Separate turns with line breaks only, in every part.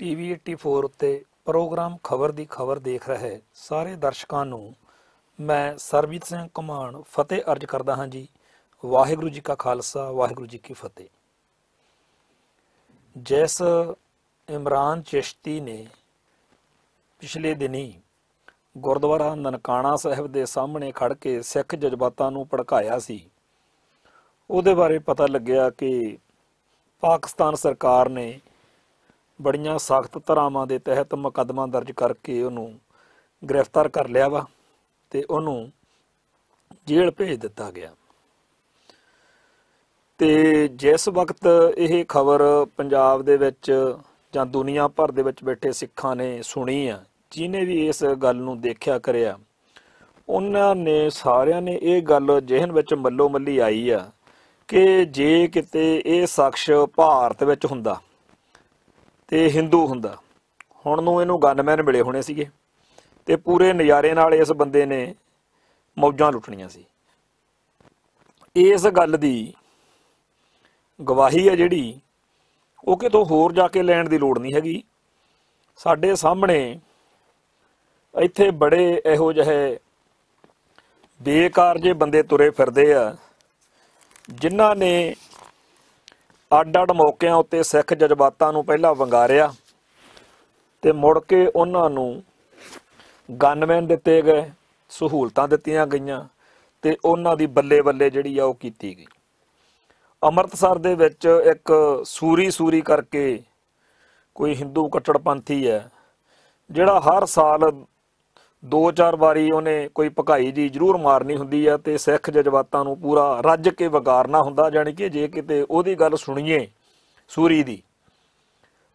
TV 84 ਉੱਤੇ programme ਖਬਰ ਦੀ ਖਬਰ ਦੇਖ ਰਹੇ ਸਾਰੇ ਦਰਸ਼ਕਾਂ ਨੂੰ ਮੈਂ ਸਰਬਜੀਤ ਸਿੰਘ ਘੁਮਾਣ ਫਤਿਹ ਅਰਜ ਕਰਦਾ ਹਾਂ ਜੀ। ਵਾਹਿਗੁਰੂ ਜੀ ਕਾ ਖਾਲਸਾ, ਵਾਹਿਗੁਰੂ ਜੀ ਕੀ ਫਤਿਹ। ਜਿਸ ਇਮਰਾਨ ਚਿਸ਼ਤੀ ਨੇ ਪਿਛਲੇ ਦਿਨੀ ਗੁਰਦੁਆਰਾ ਨਨਕਾਣਾ ਸਾਹਿਬ ਦੇ ਸਾਹਮਣੇ ਖੜ ਕੇ ਸਿੱਖ ਜਜ਼ਬਾਤਾਂ ਨੂੰ ਭੜਕਾਇਆ ਸੀ, ਉਹਦੇ ਬਾਰੇ ਪਤਾ ਲੱਗਿਆ ਕਿ ਪਾਕਿਸਤਾਨ ਸਰਕਾਰ ਨੇ ਬੜੀਆਂ ਸਖਤ ਧਾਰਾਵਾਂ ਦੇ ਤਹਿਤ ਮੁਕੱਦਮਾ ਦਰਜ ਕਰਕੇ ਉਹਨੂੰ ਗ੍ਰਿਫਤਾਰ ਕਰ ਲਿਆ ਵਾ ਤੇ ਉਹਨੂੰ ਜੇਲ੍ਹ ਭੇਜ ਦਿੱਤਾ ਗਿਆ। ਤੇ ਜਿਸ ਵਕਤ ਇਹ ਖਬਰ ਪੰਜਾਬ ਦੇ ਵਿੱਚ ਜਾਂ ਦੁਨੀਆ ਭਰ ਦੇ ਵਿੱਚ ਬੈਠੇ ਸਿੱਖਾਂ ਨੇ ਸੁਣੀ ਆ, ਜਿਹਨੇ ਵੀ ਇਸ ਗੱਲ ਨੂੰ ਦੇਖਿਆ ਕਰਿਆ, ਉਹਨਾਂ ਨੇ ਸਾਰਿਆਂ ਨੇ ਇਹ ਗੱਲ ਜ਼ਿਹਨ ਵਿੱਚ ਮੱਲੋ ਮੱਲੀ ਆਈ ਆ ਕਿ ਜੇ ਕਿਤੇ ਇਹ ਸ਼ਖਸ ਭਾਰਤ ਵਿੱਚ ਹੁੰਦਾ ਤੇ ਹਿੰਦੂ ਹੁੰਦਾ, ਹੁਣ ਨੂੰ ਇਹਨੂੰ ਗਨਮੈਨ ਮਿਲੇ ਹੋਣੇ ਸੀਗੇ ਤੇ ਪੂਰੇ ਨਜ਼ਾਰੇ ਨਾਲ ਇਸ ਬੰਦੇ ਨੇ ਮੌਜਾਂ ਲੁੱਟਣੀਆਂ ਸੀ। ਇਸ ਗੱਲ ਦੀ ਗਵਾਹੀ ਹੈ ਜਿਹੜੀ ਉਹ ਕਿਤੋਂ ਹੋਰ ਜਾ ਕੇ ਲੈਣ ਦੀ ਲੋੜ ਨਹੀਂ ਹੈਗੀ। ਸਾਡੇ ਸਾਹਮਣੇ ਇੱਥੇ ਬੜੇ ਇਹੋ ਜਿਹੇ ਬੇਕਾਰ ਜਿਹੇ ਬੰਦੇ ਤੁਰੇ ਫਿਰਦੇ ਆ, ਜਿਨ੍ਹਾਂ ਨੇ ਅੱਡ-ਅੱਡ ਮੌਕਿਆਂ ਉੱਤੇ ਸਿੱਖ ਜਜ਼ਬਾਤਾਂ ਨੂੰ ਪਹਿਲਾਂ ਵੰਗਾਰਿਆ ਤੇ ਮੁੜ ਕੇ ਉਹਨਾਂ ਨੂੰ ਗਨਮੈਨ ਦਿੱਤੇ ਗਏ, ਸਹੂਲਤਾਂ ਦਿੱਤੀਆਂ ਗਈਆਂ ਤੇ ਉਹਨਾਂ ਦੀ ਬੱਲੇ ਬੱਲੇ ਜਿਹੜੀ ਆ ਉਹ ਕੀਤੀ ਗਈ। ਅੰਮ੍ਰਿਤਸਰ ਦੇ ਵਿੱਚ ਇੱਕ ਸੂਰੀ ਕਰਕੇ ਕੋਈ ਹਿੰਦੂ ਕੱਟੜਪੰਥੀ ਹੈ, ਜਿਹੜਾ ਹਰ ਸਾਲ 2-4 ਵਾਰੀ ਉਹਨੇ ਕੋਈ ਭਕਾਈ ਜੀ ਜ਼ਰੂਰ ਮਾਰਨੀ ਹੁੰਦੀ ਆ ਤੇ ਸਿੱਖ ਜਜ਼ਬਾਤਾਂ ਨੂੰ ਪੂਰਾ ਰੱਜ ਕੇ ਵਗਾਰਨਾ ਹੁੰਦਾ। ਜਾਣੀ ਕਿ ਜੇ ਕਿਤੇ ਉਹਦੀ ਗੱਲ ਸੁਣੀਏ ਸੂਰੀ ਦੀ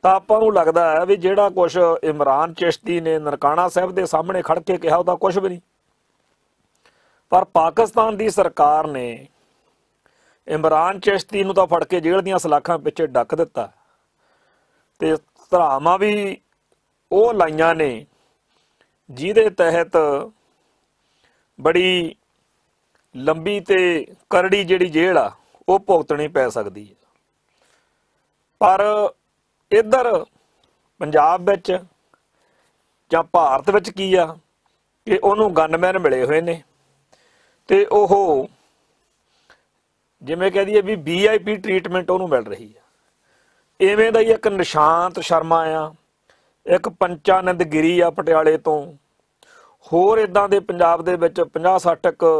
ਤਾਂ ਆਪਾਂ ਨੂੰ ਲੱਗਦਾ ਹੈ ਵੀ ਜਿਹੜਾ ਕੁਛ ਇਮਰਾਨ ਚਿਸ਼ਤੀ ਨੇ ਨਨਕਾਣਾ ਸਾਹਿਬ ਦੇ ਸਾਹਮਣੇ ਖੜ ਕੇ ਕਿਹਾ ਉਹਦਾ ਕੁਛ ਵੀ ਨਹੀਂ। ਪਰ ਪਾਕਿਸਤਾਨ ਦੀ ਸਰਕਾਰ ਨੇ ਇਮਰਾਨ ਚਿਸ਼ਤੀ ਨੂੰ ਤਾਂ ਫੜ ਕੇ ਜੇਲ੍ਹ ਦੀਆਂ ਸਲਾਖਾਂ ਪਿੱਛੇ ਡੱਕ ਦਿੱਤਾ ਤੇ ਧਾਰਾਵਾਂ ਵੀ ਉਹ ਲਾਈਆਂ ਨੇ ਜਿਹਦੇ ਤਹਿਤ ਬੜੀ ਲੰਬੀ ਤੇ ਕਰੜੀ ਜਿਹੜੀ ਜੇਲ੍ਹ ਆ ਉਹ ਭੁਗਤਣੀ ਪੈ ਸਕਦੀ ਹੈ। ਪਰ ਇੱਧਰ ਪੰਜਾਬ ਵਿੱਚ ਜਾਂ ਭਾਰਤ ਵਿੱਚ ਕੀ ਆ ਕਿ ਉਹਨੂੰ ਗਨਮੈਨ ਮਿਲੇ ਹੋਏ ਨੇ ਤੇ ਉਹ ਜਿਵੇਂ ਕਹਿ ਦਈਏ ਵੀ VIP ਟਰੀਟਮੈਂਟ ਉਹਨੂੰ ਮਿਲ ਰਹੀ ਆ। ਇਵੇਂ ਦਾ ਹੀ ਇੱਕ ਨਿਸ਼ਾਂਤ ਸ਼ਰਮਾ ਆ, ਇੱਕ ਪੰਚਾਨੰਦ ਗਿਰੀ ਆ ਪਟਿਆਲੇ ਤੋਂ, ਹੋਰ ਇੱਦਾਂ ਦੇ ਪੰਜਾਬ ਦੇ ਵਿੱਚ 50-60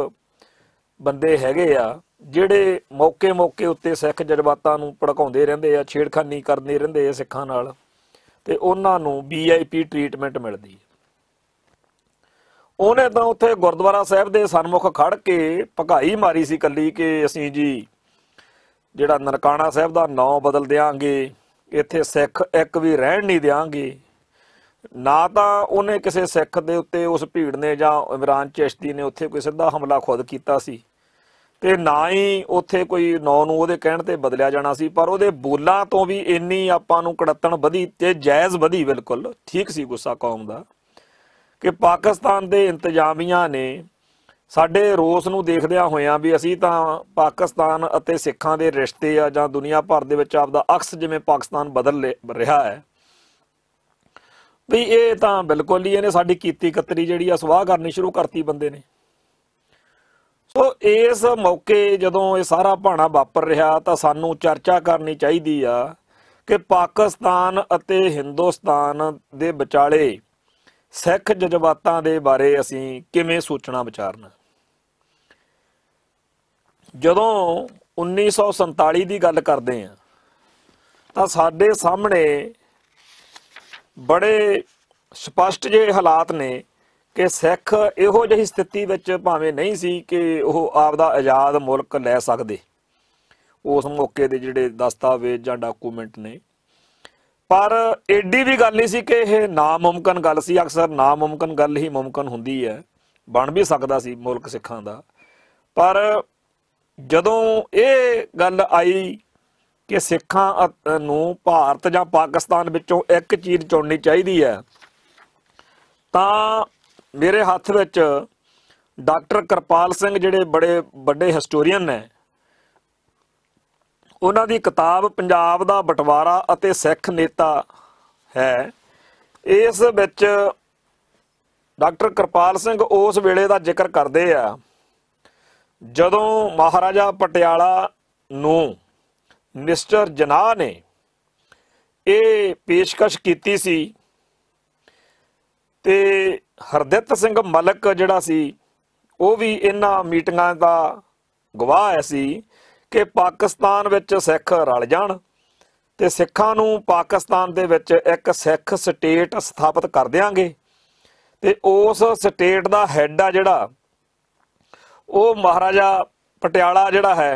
ਬੰਦੇ ਹੈਗੇ ਆ ਜਿਹੜੇ ਮੌਕੇ ਉੱਤੇ ਸਿੱਖ ਜਜ਼ਬਾਤਾਂ ਨੂੰ ਭੜਕਾਉਂਦੇ ਰਹਿੰਦੇ ਆ, ਛੇੜਖਾਨੀ ਕਰਦੇ ਰਹਿੰਦੇ ਆ ਸਿੱਖਾਂ ਨਾਲ ਤੇ ਉਹਨਾਂ ਨੂੰ VIP ਟਰੀਟਮੈਂਟ ਮਿਲਦੀ ਹੈ। ਉਹਨੇ ਤਾਂ ਉੱਥੇ ਗੁਰਦੁਆਰਾ ਸਾਹਿਬ ਦੇ ਸਨਮੁਖ ਖੜ ਕੇ ਭਕਾਈ ਮਾਰੀ ਸੀ ਕੱਲੀ ਕਿ ਅਸੀਂ ਜੀ ਜਿਹੜਾ ਨਨਕਾਣਾ ਸਾਹਿਬ ਦਾ ਨਾਂ ਬਦਲ ਦਿਆਂਗੇ, ਇੱਥੇ ਸਿੱਖ ਇੱਕ ਵੀ ਰਹਿਣ ਨਹੀਂ ਦਿਆਂਗੇ। ਨਾ ਤਾਂ ਉਹਨੇ ਕਿਸੇ ਸਿੱਖ ਦੇ ਉੱਤੇ ਉਸ ਭੀੜ ਨੇ ਜਾਂ ਇਮਰਾਨ ਚਿਸ਼ਤੀ ਨੇ ਉੱਥੇ ਕੋਈ ਸਿੱਧਾ ਹਮਲਾ ਖੁਦ ਕੀਤਾ ਸੀ ਤੇ ਨਾ ਹੀ ਉੱਥੇ ਕੋਈ ਨਾਂ ਨੂੰ ਉਹਦੇ ਕਹਿਣ ਤੇ ਬਦਲਿਆ ਜਾਣਾ ਸੀ। ਪਰ ਉਹਦੇ ਬੋਲਾਂ ਤੋਂ ਵੀ ਇੰਨੀ ਆਪਾਂ ਨੂੰ ਕੜੱਤਣ ਵਧੀ ਤੇ ਜਾਇਜ਼ ਵਧੀ, ਬਿਲਕੁਲ ਠੀਕ ਸੀ ਗੁੱਸਾ ਕੌਮ ਦਾ, ਕਿ ਪਾਕਿਸਤਾਨ ਦੇ ਇੰਤਜ਼ਾਮੀਆਂ ਨੇ ਸਾਡੇ ਰੋਸ ਨੂੰ ਦੇਖਦਿਆਂ ਹੋਇਆਂ ਵੀ ਅਸੀਂ ਤਾਂ ਪਾਕਿਸਤਾਨ ਅਤੇ ਸਿੱਖਾਂ ਦੇ ਰਿਸ਼ਤੇ ਆ ਜਾਂ ਦੁਨੀਆ ਭਰ ਦੇ ਵਿੱਚ ਆਪਦਾ ਅਕਸ ਜਿਵੇਂ ਪਾਕਿਸਤਾਨ ਬਦਲ ਰਿਹਾ ਹੈ ਵੀ ਇਹ ਤਾਂ ਬਿਲਕੁਲ ਹੀ ਇਹਨੇ ਸਾਡੀ ਕੀਤੀ ਕਤਰੀ ਜਿਹੜੀ ਆ ਸਵਾਹ ਕਰਨੀ ਸ਼ੁਰੂ ਕਰਤੀ ਬੰਦੇ ਨੇ। ਸੋ ਇਸ ਮੌਕੇ ਜਦੋਂ ਇਹ ਸਾਰਾ ਭਾਣਾ ਵਾਪਰ ਰਿਹਾ ਤਾਂ ਸਾਨੂੰ ਚਰਚਾ ਕਰਨੀ ਚਾਹੀਦੀ ਆ ਕਿ ਪਾਕਿਸਤਾਨ ਅਤੇ ਹਿੰਦੁਸਤਾਨ ਦੇ ਵਿਚਾਲੇ ਸਿੱਖ ਜਜ਼ਬਾਤਾਂ ਦੇ ਬਾਰੇ ਅਸੀਂ ਕਿਵੇਂ ਸੋਚਣਾ ਵਿਚਾਰਨਾ। ਜਦੋਂ 1947 ਦੀ ਗੱਲ ਕਰਦੇ ਆ ਤਾਂ ਸਾਡੇ ਸਾਹਮਣੇ ਬੜੇ ਸਪਸ਼ਟ ਜਿਹੇ ਹਾਲਾਤ ਨੇ ਕਿ ਸਿੱਖ ਇਹੋ ਜਿਹੀ ਸਥਿਤੀ ਵਿੱਚ ਭਾਵੇਂ ਨਹੀਂ ਸੀ ਕਿ ਉਹ ਆਪਦਾ ਆਜ਼ਾਦ ਮੁਲਕ ਲੈ ਸਕਦੇ, ਉਸ ਮੌਕੇ ਦੇ ਜਿਹੜੇ ਦਸਤਾਵੇਜ਼ ਜਾਂ ਡਾਕੂਮੈਂਟ ਨੇ, ਪਰ ਐਡੀ ਵੀ ਗੱਲ ਨਹੀਂ ਸੀ ਕਿ ਇਹ ਨਾਮੁਮਕਿਨ ਗੱਲ ਸੀ। ਅਕਸਰ ਨਾਮੁਮਕਿਨ ਗੱਲ ਹੀ ਮੁਮਕਿਨ ਹੁੰਦੀ ਹੈ, ਬਣ ਵੀ ਸਕਦਾ ਸੀ ਮੁਲਕ ਸਿੱਖਾਂ ਦਾ। ਪਰ ਜਦੋਂ ਇਹ ਗੱਲ ਆਈ ਕਿ ਸਿੱਖਾਂ ਨੂੰ ਭਾਰਤ ਜਾਂ ਪਾਕਿਸਤਾਨ ਵਿੱਚੋਂ ਇੱਕ ਚੀਜ਼ ਚੁਣਨੀ ਚਾਹੀਦੀ ਹੈ ਤਾਂ ਮੇਰੇ ਹੱਥ ਵਿੱਚ ਡਾਕਟਰ ਕਿਰਪਾਲ ਸਿੰਘ ਜਿਹੜੇ ਬੜੇ ਵੱਡੇ ਹਿਸਟੋਰੀਅਨ ਨੇ, ਉਹਨਾਂ ਦੀ ਕਿਤਾਬ ਪੰਜਾਬ ਦਾ ਬਟਵਾਰਾ ਅਤੇ ਸਿੱਖ ਨੇਤਾ है इस विच डॉक्टर कृपाल सिंह उस वेले का जिक्र करते आ जदों महाराजा पटियाला नूं मिस्टर जनाह ने ये पेशकश की सी ते हरदित सिंह मलिक जिहड़ा सी वो भी इन्हां मीटिंगां दा गवाह है सी कि पाकिस्तान विच सिख रल जाण ते सिखां नूं पाकिस्तान दे विच एक सिख स्टेट स्थापित कर देंगे ते उस स्टेट दा हैड आ जिहड़ा वो महाराजा पटियाला जिहड़ा है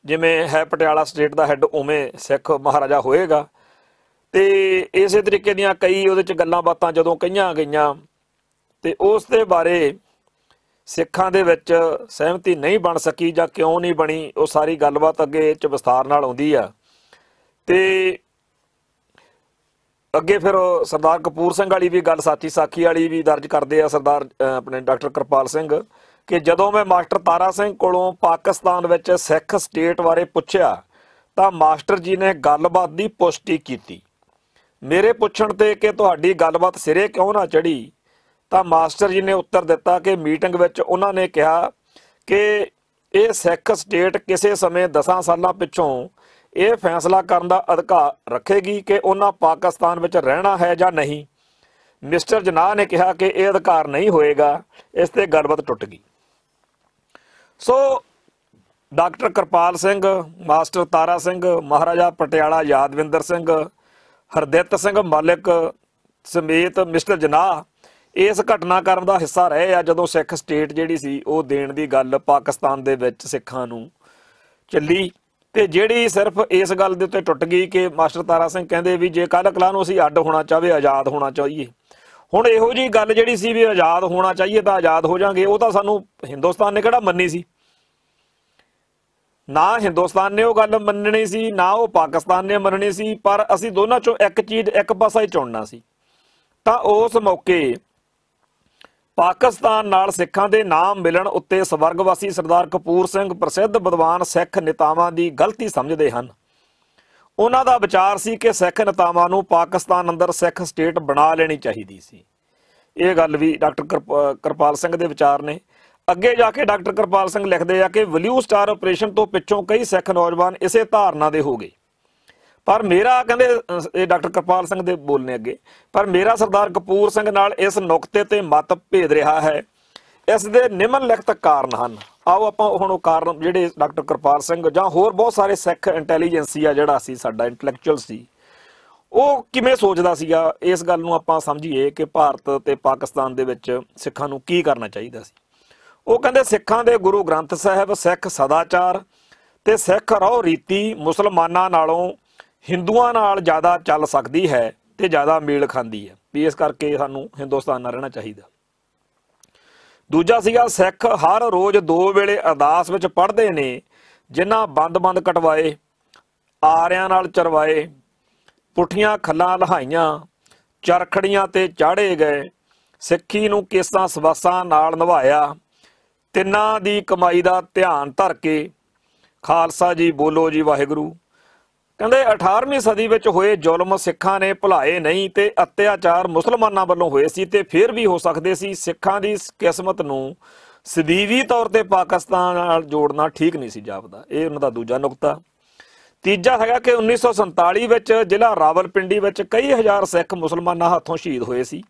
जिवें है पटियाला स्टेट दा हैड उवें सिख महाराजा होएगा। ते इस तरीके दीयां कई उहदे च गल्लां बातां जदों कहीआं गईआं ते उस दे बारे सिखां दे विच सहमति नहीं बन सकी जां क्यों नहीं बनी वो सारी गलबात अगे च विस्तार नाल आउंदी आ। ते अगे फिर सरदार कपूर सिंह वाली भी गल साची साखी वाली भी दर्ज करते आ सरदार अपने डॉक्टर कृपाल सिंह कि जदों मैं मास्टर तारा सिंह कोलों पाकिस्तान विच सिख स्टेट बारे पुछया तां मास्टर जी ने गलबात की पुष्टि की। मेरे पुछण ते कि तुहाडी गलबात सिरे क्यों ना चढ़ी तां मास्टर जी ने उत्तर दिता कि मीटिंग विच उन्हां ने कहा कि ये सिख स्टेट किसी समय 10 सालां पिछों ये फैसला करने का अधिकार रखेगी कि उन्हां पाकिस्तान विच रहना है या नहीं। मिस्टर जनाह ने कहा कि यह अधिकार नहीं होएगा, इस ते गलबात टुट गई। सो डॉक्टर कृपाल सिंह, मास्टर तारा सिंह, महाराजा पटियाला यादविंदर सिंह, हरदित सिंह मलिक समेत मिस्टर जनाह इस घटनाक्रम का हिस्सा रहे आ जदों सिख स्टेट जिहड़ी सी वो देण दी गल पाकिस्तान दे विच सिखां नूं चली ते जिहड़ी सिर्फ इस गल दे उत्ते टुट गई कि मास्टर तारा सिंह कहंदे भी जे कल कलाह नूं असीं अड्ड होना चाहे आज़ाद होना चाहिए। हुण इहो जी गल जिहड़ी सी भी आज़ाद होना चाहिए तां आज़ाद हो जांगे, वो तां सानूं हिंदुस्तान ने किहड़ा मन्नी सी, ना हिंदुस्तान ने वो गल मन्ननी सी ना वो पाकिस्तान ने मन्ननी सी, पर असीं दोनां चों एक चीज़ एक पासा ही चुनना सी। तां उस मौके पाकिस्तान नाल सिखां दे नाम मिलण उत्ते स्वर्गवासी सरदार कपूर सिंह प्रसिद्ध विद्वान सिख नेतावां दी गलती समझदे हन। उन्हां दा विचार सी कि सिख नेतावां नूं पाकिस्तान अंदर सिख स्टेट बना लेनी चाहिदी सी। ये गल भी डॉक्टर कृपाल सिंह दे विचार ने। अगे जाके डॉक्टर कृपाल सिंह लिखते हैं कि ब्लू स्टार ऑपरेशन तो पिछों कई सिख नौजवान इसे धारणा दे हो गए, पर मेरा कहते डॉक्टर कृपाल सिंह दे बोलने अगे, पर मेरा सरदार कपूर सिंह नाल इस नुकते ते मत भेद रहा है। इस दे निम्नलिखित कारण हैं। आओ आपां हुण कारण जिहड़े डॉक्टर कृपाल सिंह जां होर बहुत सारे सिख इंटैलीजेंसी आ जिहड़ा सी साडा इंटलैक्चुअल सी ਉਹ ਕਿਵੇਂ ਸੋਚਦਾ ਸੀਗਾ, ਇਸ ਗੱਲ ਨੂੰ ਆਪਾਂ ਸਮਝੀਏ ਕਿ ਭਾਰਤ ਤੇ ਪਾਕਿਸਤਾਨ ਦੇ ਵਿੱਚ ਸਿੱਖਾਂ ਨੂੰ ਕੀ ਕਰਨਾ ਚਾਹੀਦਾ ਸੀ। ਉਹ ਕਹਿੰਦੇ ਸਿੱਖਾਂ ਦੇ ਗੁਰੂ ਗ੍ਰੰਥ ਸਾਹਿਬ, ਸਿੱਖ ਸਦਾਚਾਰ ਤੇ ਸਿੱਖ ਰਹੁ ਰੀਤੀ ਮੁਸਲਮਾਨਾਂ ਨਾਲੋਂ ਹਿੰਦੂਆਂ ਨਾਲ ਜ਼ਿਆਦਾ ਚੱਲ ਸਕਦੀ ਹੈ ਤੇ ਜ਼ਿਆਦਾ ਮੇਲ ਖਾਂਦੀ ਹੈ, ਵੀ ਇਸ ਕਰਕੇ ਸਾਨੂੰ ਹਿੰਦੁਸਤਾਨ ਨਾਲ ਰਹਿਣਾ ਚਾਹੀਦਾ। ਦੂਜਾ ਸੀਗਾ ਸਿੱਖ ਹਰ ਰੋਜ਼ 2 ਵੇਲੇ ਅਰਦਾਸ ਵਿੱਚ ਪੜ੍ਹਦੇ ਨੇ, ਜਿਨ੍ਹਾਂ ਬੰਦ ਕਟਵਾਏ, ਆਰਿਆਂ ਨਾਲ ਚਰਵਾਏ, ਪੁੱਠੀਆਂ ਖੱਲਾਂ ਲਹਾਈਆਂ, ਚਰਖੜੀਆਂ ਤੇ ਚਾੜੇ ਗਏ, ਸਿੱਖੀ ਨੂੰ ਕੇਸਾਂ ਸਵਾਸਾਂ ਨਾਲ ਨਿਭਾਇਆ, ਤਿੰਨਾਂ ਦੀ ਕਮਾਈ ਦਾ ਧਿਆਨ ਧਰ ਕੇ ਖਾਲਸਾ ਜੀ ਬੋਲੋ ਜੀ ਵਾਹਿਗੁਰੂ। ਕਹਿੰਦੇ 18ਵੀਂ ਸਦੀ ਵਿੱਚ ਹੋਏ ਜ਼ੁਲਮ ਸਿੱਖਾਂ ਨੇ ਭੁਲਾਏ ਨਹੀਂ ਤੇ ਅਤਿਆਚਾਰ ਮੁਸਲਮਾਨਾਂ ਵੱਲੋਂ ਹੋਏ ਸੀ ਤੇ ਫਿਰ ਵੀ ਹੋ ਸਕਦੇ ਸੀ। ਸਿੱਖਾਂ ਦੀ ਕਿਸਮਤ ਨੂੰ ਸਦੀਵੀ ਤੌਰ ਤੇ ਪਾਕਿਸਤਾਨ ਨਾਲ ਜੋੜਨਾ ਠੀਕ ਨਹੀਂ ਸੀ ਜਾਪਦਾ। ਇਹ ਉਹਨਾਂ ਦਾ ਦੂਜਾ ਨੁਕਤਾ। ਤੀਜਾ ਹੈਗਾ ਕਿ 1947 ਵਿੱਚ ਜ਼ਿਲ੍ਹਾ ਰਾਵਲਪਿੰਡੀ ਵਿੱਚ ਕਈ ਹਜ਼ਾਰ ਸਿੱਖ ਮੁਸਲਮਾਨਾਂ ਹੱਥੋਂ ਸ਼ਹੀਦ ਹੋਏ ਸੀ।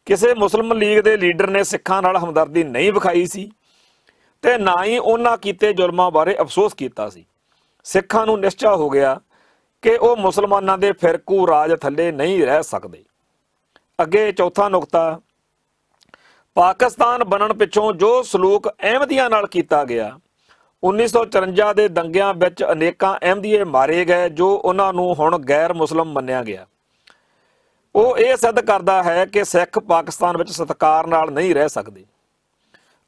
ਕਿਸੇ ਮੁਸਲਿਮ ਲੀਗ ਦੇ ਲੀਡਰ ਨੇ ਸਿੱਖਾਂ ਨਾਲ ਹਮਦਰਦੀ ਨਹੀਂ ਵਿਖਾਈ ਸੀ ਤੇ ਨਾ ਹੀ ਉਹਨਾਂ ਕੀਤੇ ਜ਼ੁਲਮਾਂ ਬਾਰੇ ਅਫਸੋਸ ਕੀਤਾ ਸੀ। ਸਿੱਖਾਂ ਨੂੰ ਨਿਸ਼ਚਾ ਹੋ ਗਿਆ ਕਿ ਉਹ ਮੁਸਲਮਾਨਾਂ ਦੇ ਫਿਰਕੂ ਰਾਜ ਥੱਲੇ ਨਹੀਂ ਰਹਿ ਸਕਦੇ। ਅੱਗੇ ਚੌਥਾ ਨੁਕਤਾ, ਪਾਕਿਸਤਾਨ ਬਣਨ ਪਿੱਛੋਂ ਜੋ ਸਲੂਕ ਅਹਿਮਦੀਆਂ ਨਾਲ ਕੀਤਾ ਗਿਆ, 1954 ਦੇ ਦੰਗਿਆਂ ਵਿੱਚ ਅਨੇਕਾਂ ਅਹਿਮਦੀਏ ਮਾਰੇ ਗਏ ਜੋ ਉਹਨਾਂ ਨੂੰ ਹੁਣ ਗੈਰ ਮੁਸਲਿਮ ਮੰਨਿਆ ਗਿਆ। ਉਹ ਇਹ ਸਿੱਧ ਕਰਦਾ ਹੈ ਕਿ ਸਿੱਖ ਪਾਕਿਸਤਾਨ ਵਿੱਚ ਸਤਿਕਾਰ ਨਾਲ ਨਹੀਂ ਰਹਿ ਸਕਦੇ।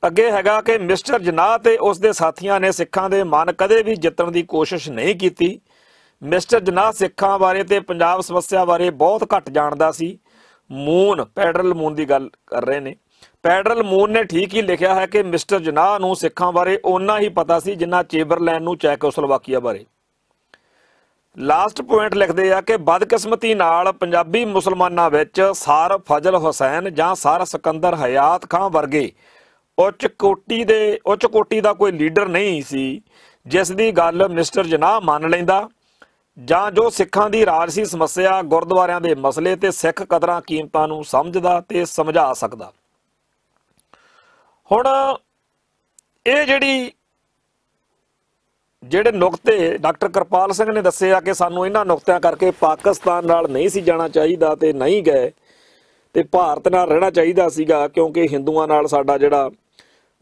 ਅੱਗੇ ਹੈਗਾ ਕਿ ਮਿਸਟਰ ਜਨਾਹ ਤੇ ਉਸ ਦੇ ਸਾਥੀਆਂ ਨੇ ਸਿੱਖਾਂ ਦੇ ਮਨ ਕਦੇ ਵੀ ਜਿੱਤਣ ਦੀ ਕੋਸ਼ਿਸ਼ ਨਹੀਂ ਕੀਤੀ। ਮਿਸਟਰ ਜਨਾਹ ਸਿੱਖਾਂ ਬਾਰੇ ਤੇ ਪੰਜਾਬ ਸਮੱਸਿਆ ਬਾਰੇ ਬਹੁਤ ਘੱਟ ਜਾਣਦਾ ਸੀ। ਮੂਨ, ਪੈਡਰਲ ਮੂਨ ਦੀ ਗੱਲ ਕਰ ਰਹੇ ਨੇ। ਪੈਡਰਲ ਮੂਨ ਨੇ ਠੀਕ ਹੀ ਲਿਖਿਆ ਹੈ ਕਿ ਮਿਸਟਰ ਜਨਾਹ ਨੂੰ ਸਿੱਖਾਂ ਬਾਰੇ ਓਨਾ ਹੀ ਪਤਾ ਸੀ ਜਿੰਨਾ ਚੇਬਰਲੈਨ ਨੂੰ ਚੈਕੋਸਲੋਵਾਕੀਆ ਬਾਰੇ। ਲਾਸਟ ਪੁਆਇੰਟ ਲਿਖਦੇ ਆ ਕਿ ਬਦਕਿਸਮਤੀ ਨਾਲ ਪੰਜਾਬੀ ਮੁਸਲਮਾਨਾਂ ਵਿੱਚ ਸਰ ਫਜ਼ਲ ਹੁਸੈਨ ਜਾਂ ਸਰ ਸਿਕੰਦਰ ਹਯਾਤ ਖਾਂ ਵਰਗੇ ਉੱਚ ਕੋਟੀ ਦਾ ਕੋਈ ਲੀਡਰ ਨਹੀਂ ਸੀ ਜਿਸ ਦੀ ਗੱਲ ਮਿਸਟਰ ਜਨਾਹ ਮੰਨ ਲੈਂਦਾ, ਜਾਂ ਜੋ ਸਿੱਖਾਂ ਦੀ ਰਾਜਸੀ ਸਮੱਸਿਆ, ਗੁਰਦੁਆਰਿਆਂ ਦੇ ਮਸਲੇ ਤੇ ਸਿੱਖ ਕਦਰਾਂ ਕੀਮਤਾਂ ਨੂੰ ਸਮਝਦਾ ਤੇ ਸਮਝਾ ਸਕਦਾ। ਹੁਣ ਇਹ ਜਿਹੜੇ ਨੁਕਤੇ ਡਾਕਟਰ ਕਿਰਪਾਲ ਸਿੰਘ ਨੇ ਦੱਸੇ ਆ ਕਿ ਸਾਨੂੰ ਇਹਨਾਂ ਨੁਕਤਿਆਂ ਕਰਕੇ ਪਾਕਿਸਤਾਨ ਨਾਲ ਨਹੀਂ ਸੀ ਜਾਣਾ ਚਾਹੀਦਾ ਤੇ ਨਹੀਂ ਗਏ ਤੇ ਭਾਰਤ ਨਾਲ ਰਹਿਣਾ ਚਾਹੀਦਾ ਸੀਗਾ, ਕਿਉਂਕਿ ਹਿੰਦੂਆਂ ਨਾਲ ਸਾਡਾ ਜਿਹੜਾ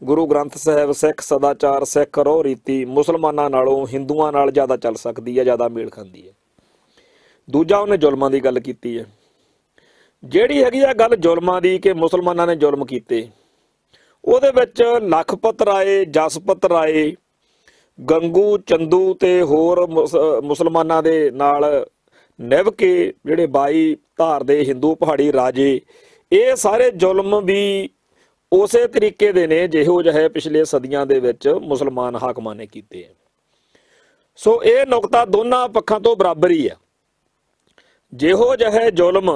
ਗੁਰੂ ਗ੍ਰੰਥ ਸਾਹਿਬ, ਸਿੱਖ ਸਦਾਚਾਰ, ਸਿੱਖ ਰਹੁ ਰੀਤੀ ਮੁਸਲਮਾਨਾਂ ਨਾਲੋਂ ਹਿੰਦੂਆਂ ਨਾਲ ਜ਼ਿਆਦਾ ਚੱਲ ਸਕਦੀ ਹੈ, ਜ਼ਿਆਦਾ ਮੇਲ ਖਾਂਦੀ ਹੈ। ਦੂਜਾ ਉਹਨੇ ਜ਼ੁਲਮਾਂ ਦੀ ਗੱਲ ਕੀਤੀ ਹੈ, ਜਿਹੜੀ ਹੈਗੀ ਆ ਗੱਲ ਜ਼ੁਲਮਾਂ ਦੀ ਕਿ ਮੁਸਲਮਾਨਾਂ ਨੇ ਜ਼ੁਲਮ ਕੀਤੇ, ਉਹਦੇ ਵਿੱਚ ਲਖਪਤ ਰਾਏ, ਜਸਪਤ ਰਾਏ, ਗੰਗੂ, ਚੰਦੂ ਤੇ ਹੋਰ ਮੁਸਲਮਾਨਾਂ ਦੇ ਨਾਲ ਨਿਭ ਕੇ ਜਿਹੜੇ 22 ਧਾਰ ਦੇ ਹਿੰਦੂ ਪਹਾੜੀ ਰਾਜੇ, ਇਹ ਸਾਰੇ ਜ਼ੁਲਮ ਵੀ ਉਸੇ ਤਰੀਕੇ ਦੇ ਨੇ ਜਿਹੋ ਜਿਹੇ ਪਿਛਲੇ ਸਦੀਆਂ ਦੇ ਵਿੱਚ ਮੁਸਲਮਾਨ ਹਾਕਮਾਂ ਨੇ ਕੀਤੇ ਹੈ। ਸੋ ਇਹ ਨੁਕਤਾ ਦੋਨਾਂ ਪੱਖਾਂ ਤੋਂ ਬਰਾਬਰ ਹੀ ਆ। ਜਿਹੋ ਜਿਹੇ ਜ਼ੁਲਮ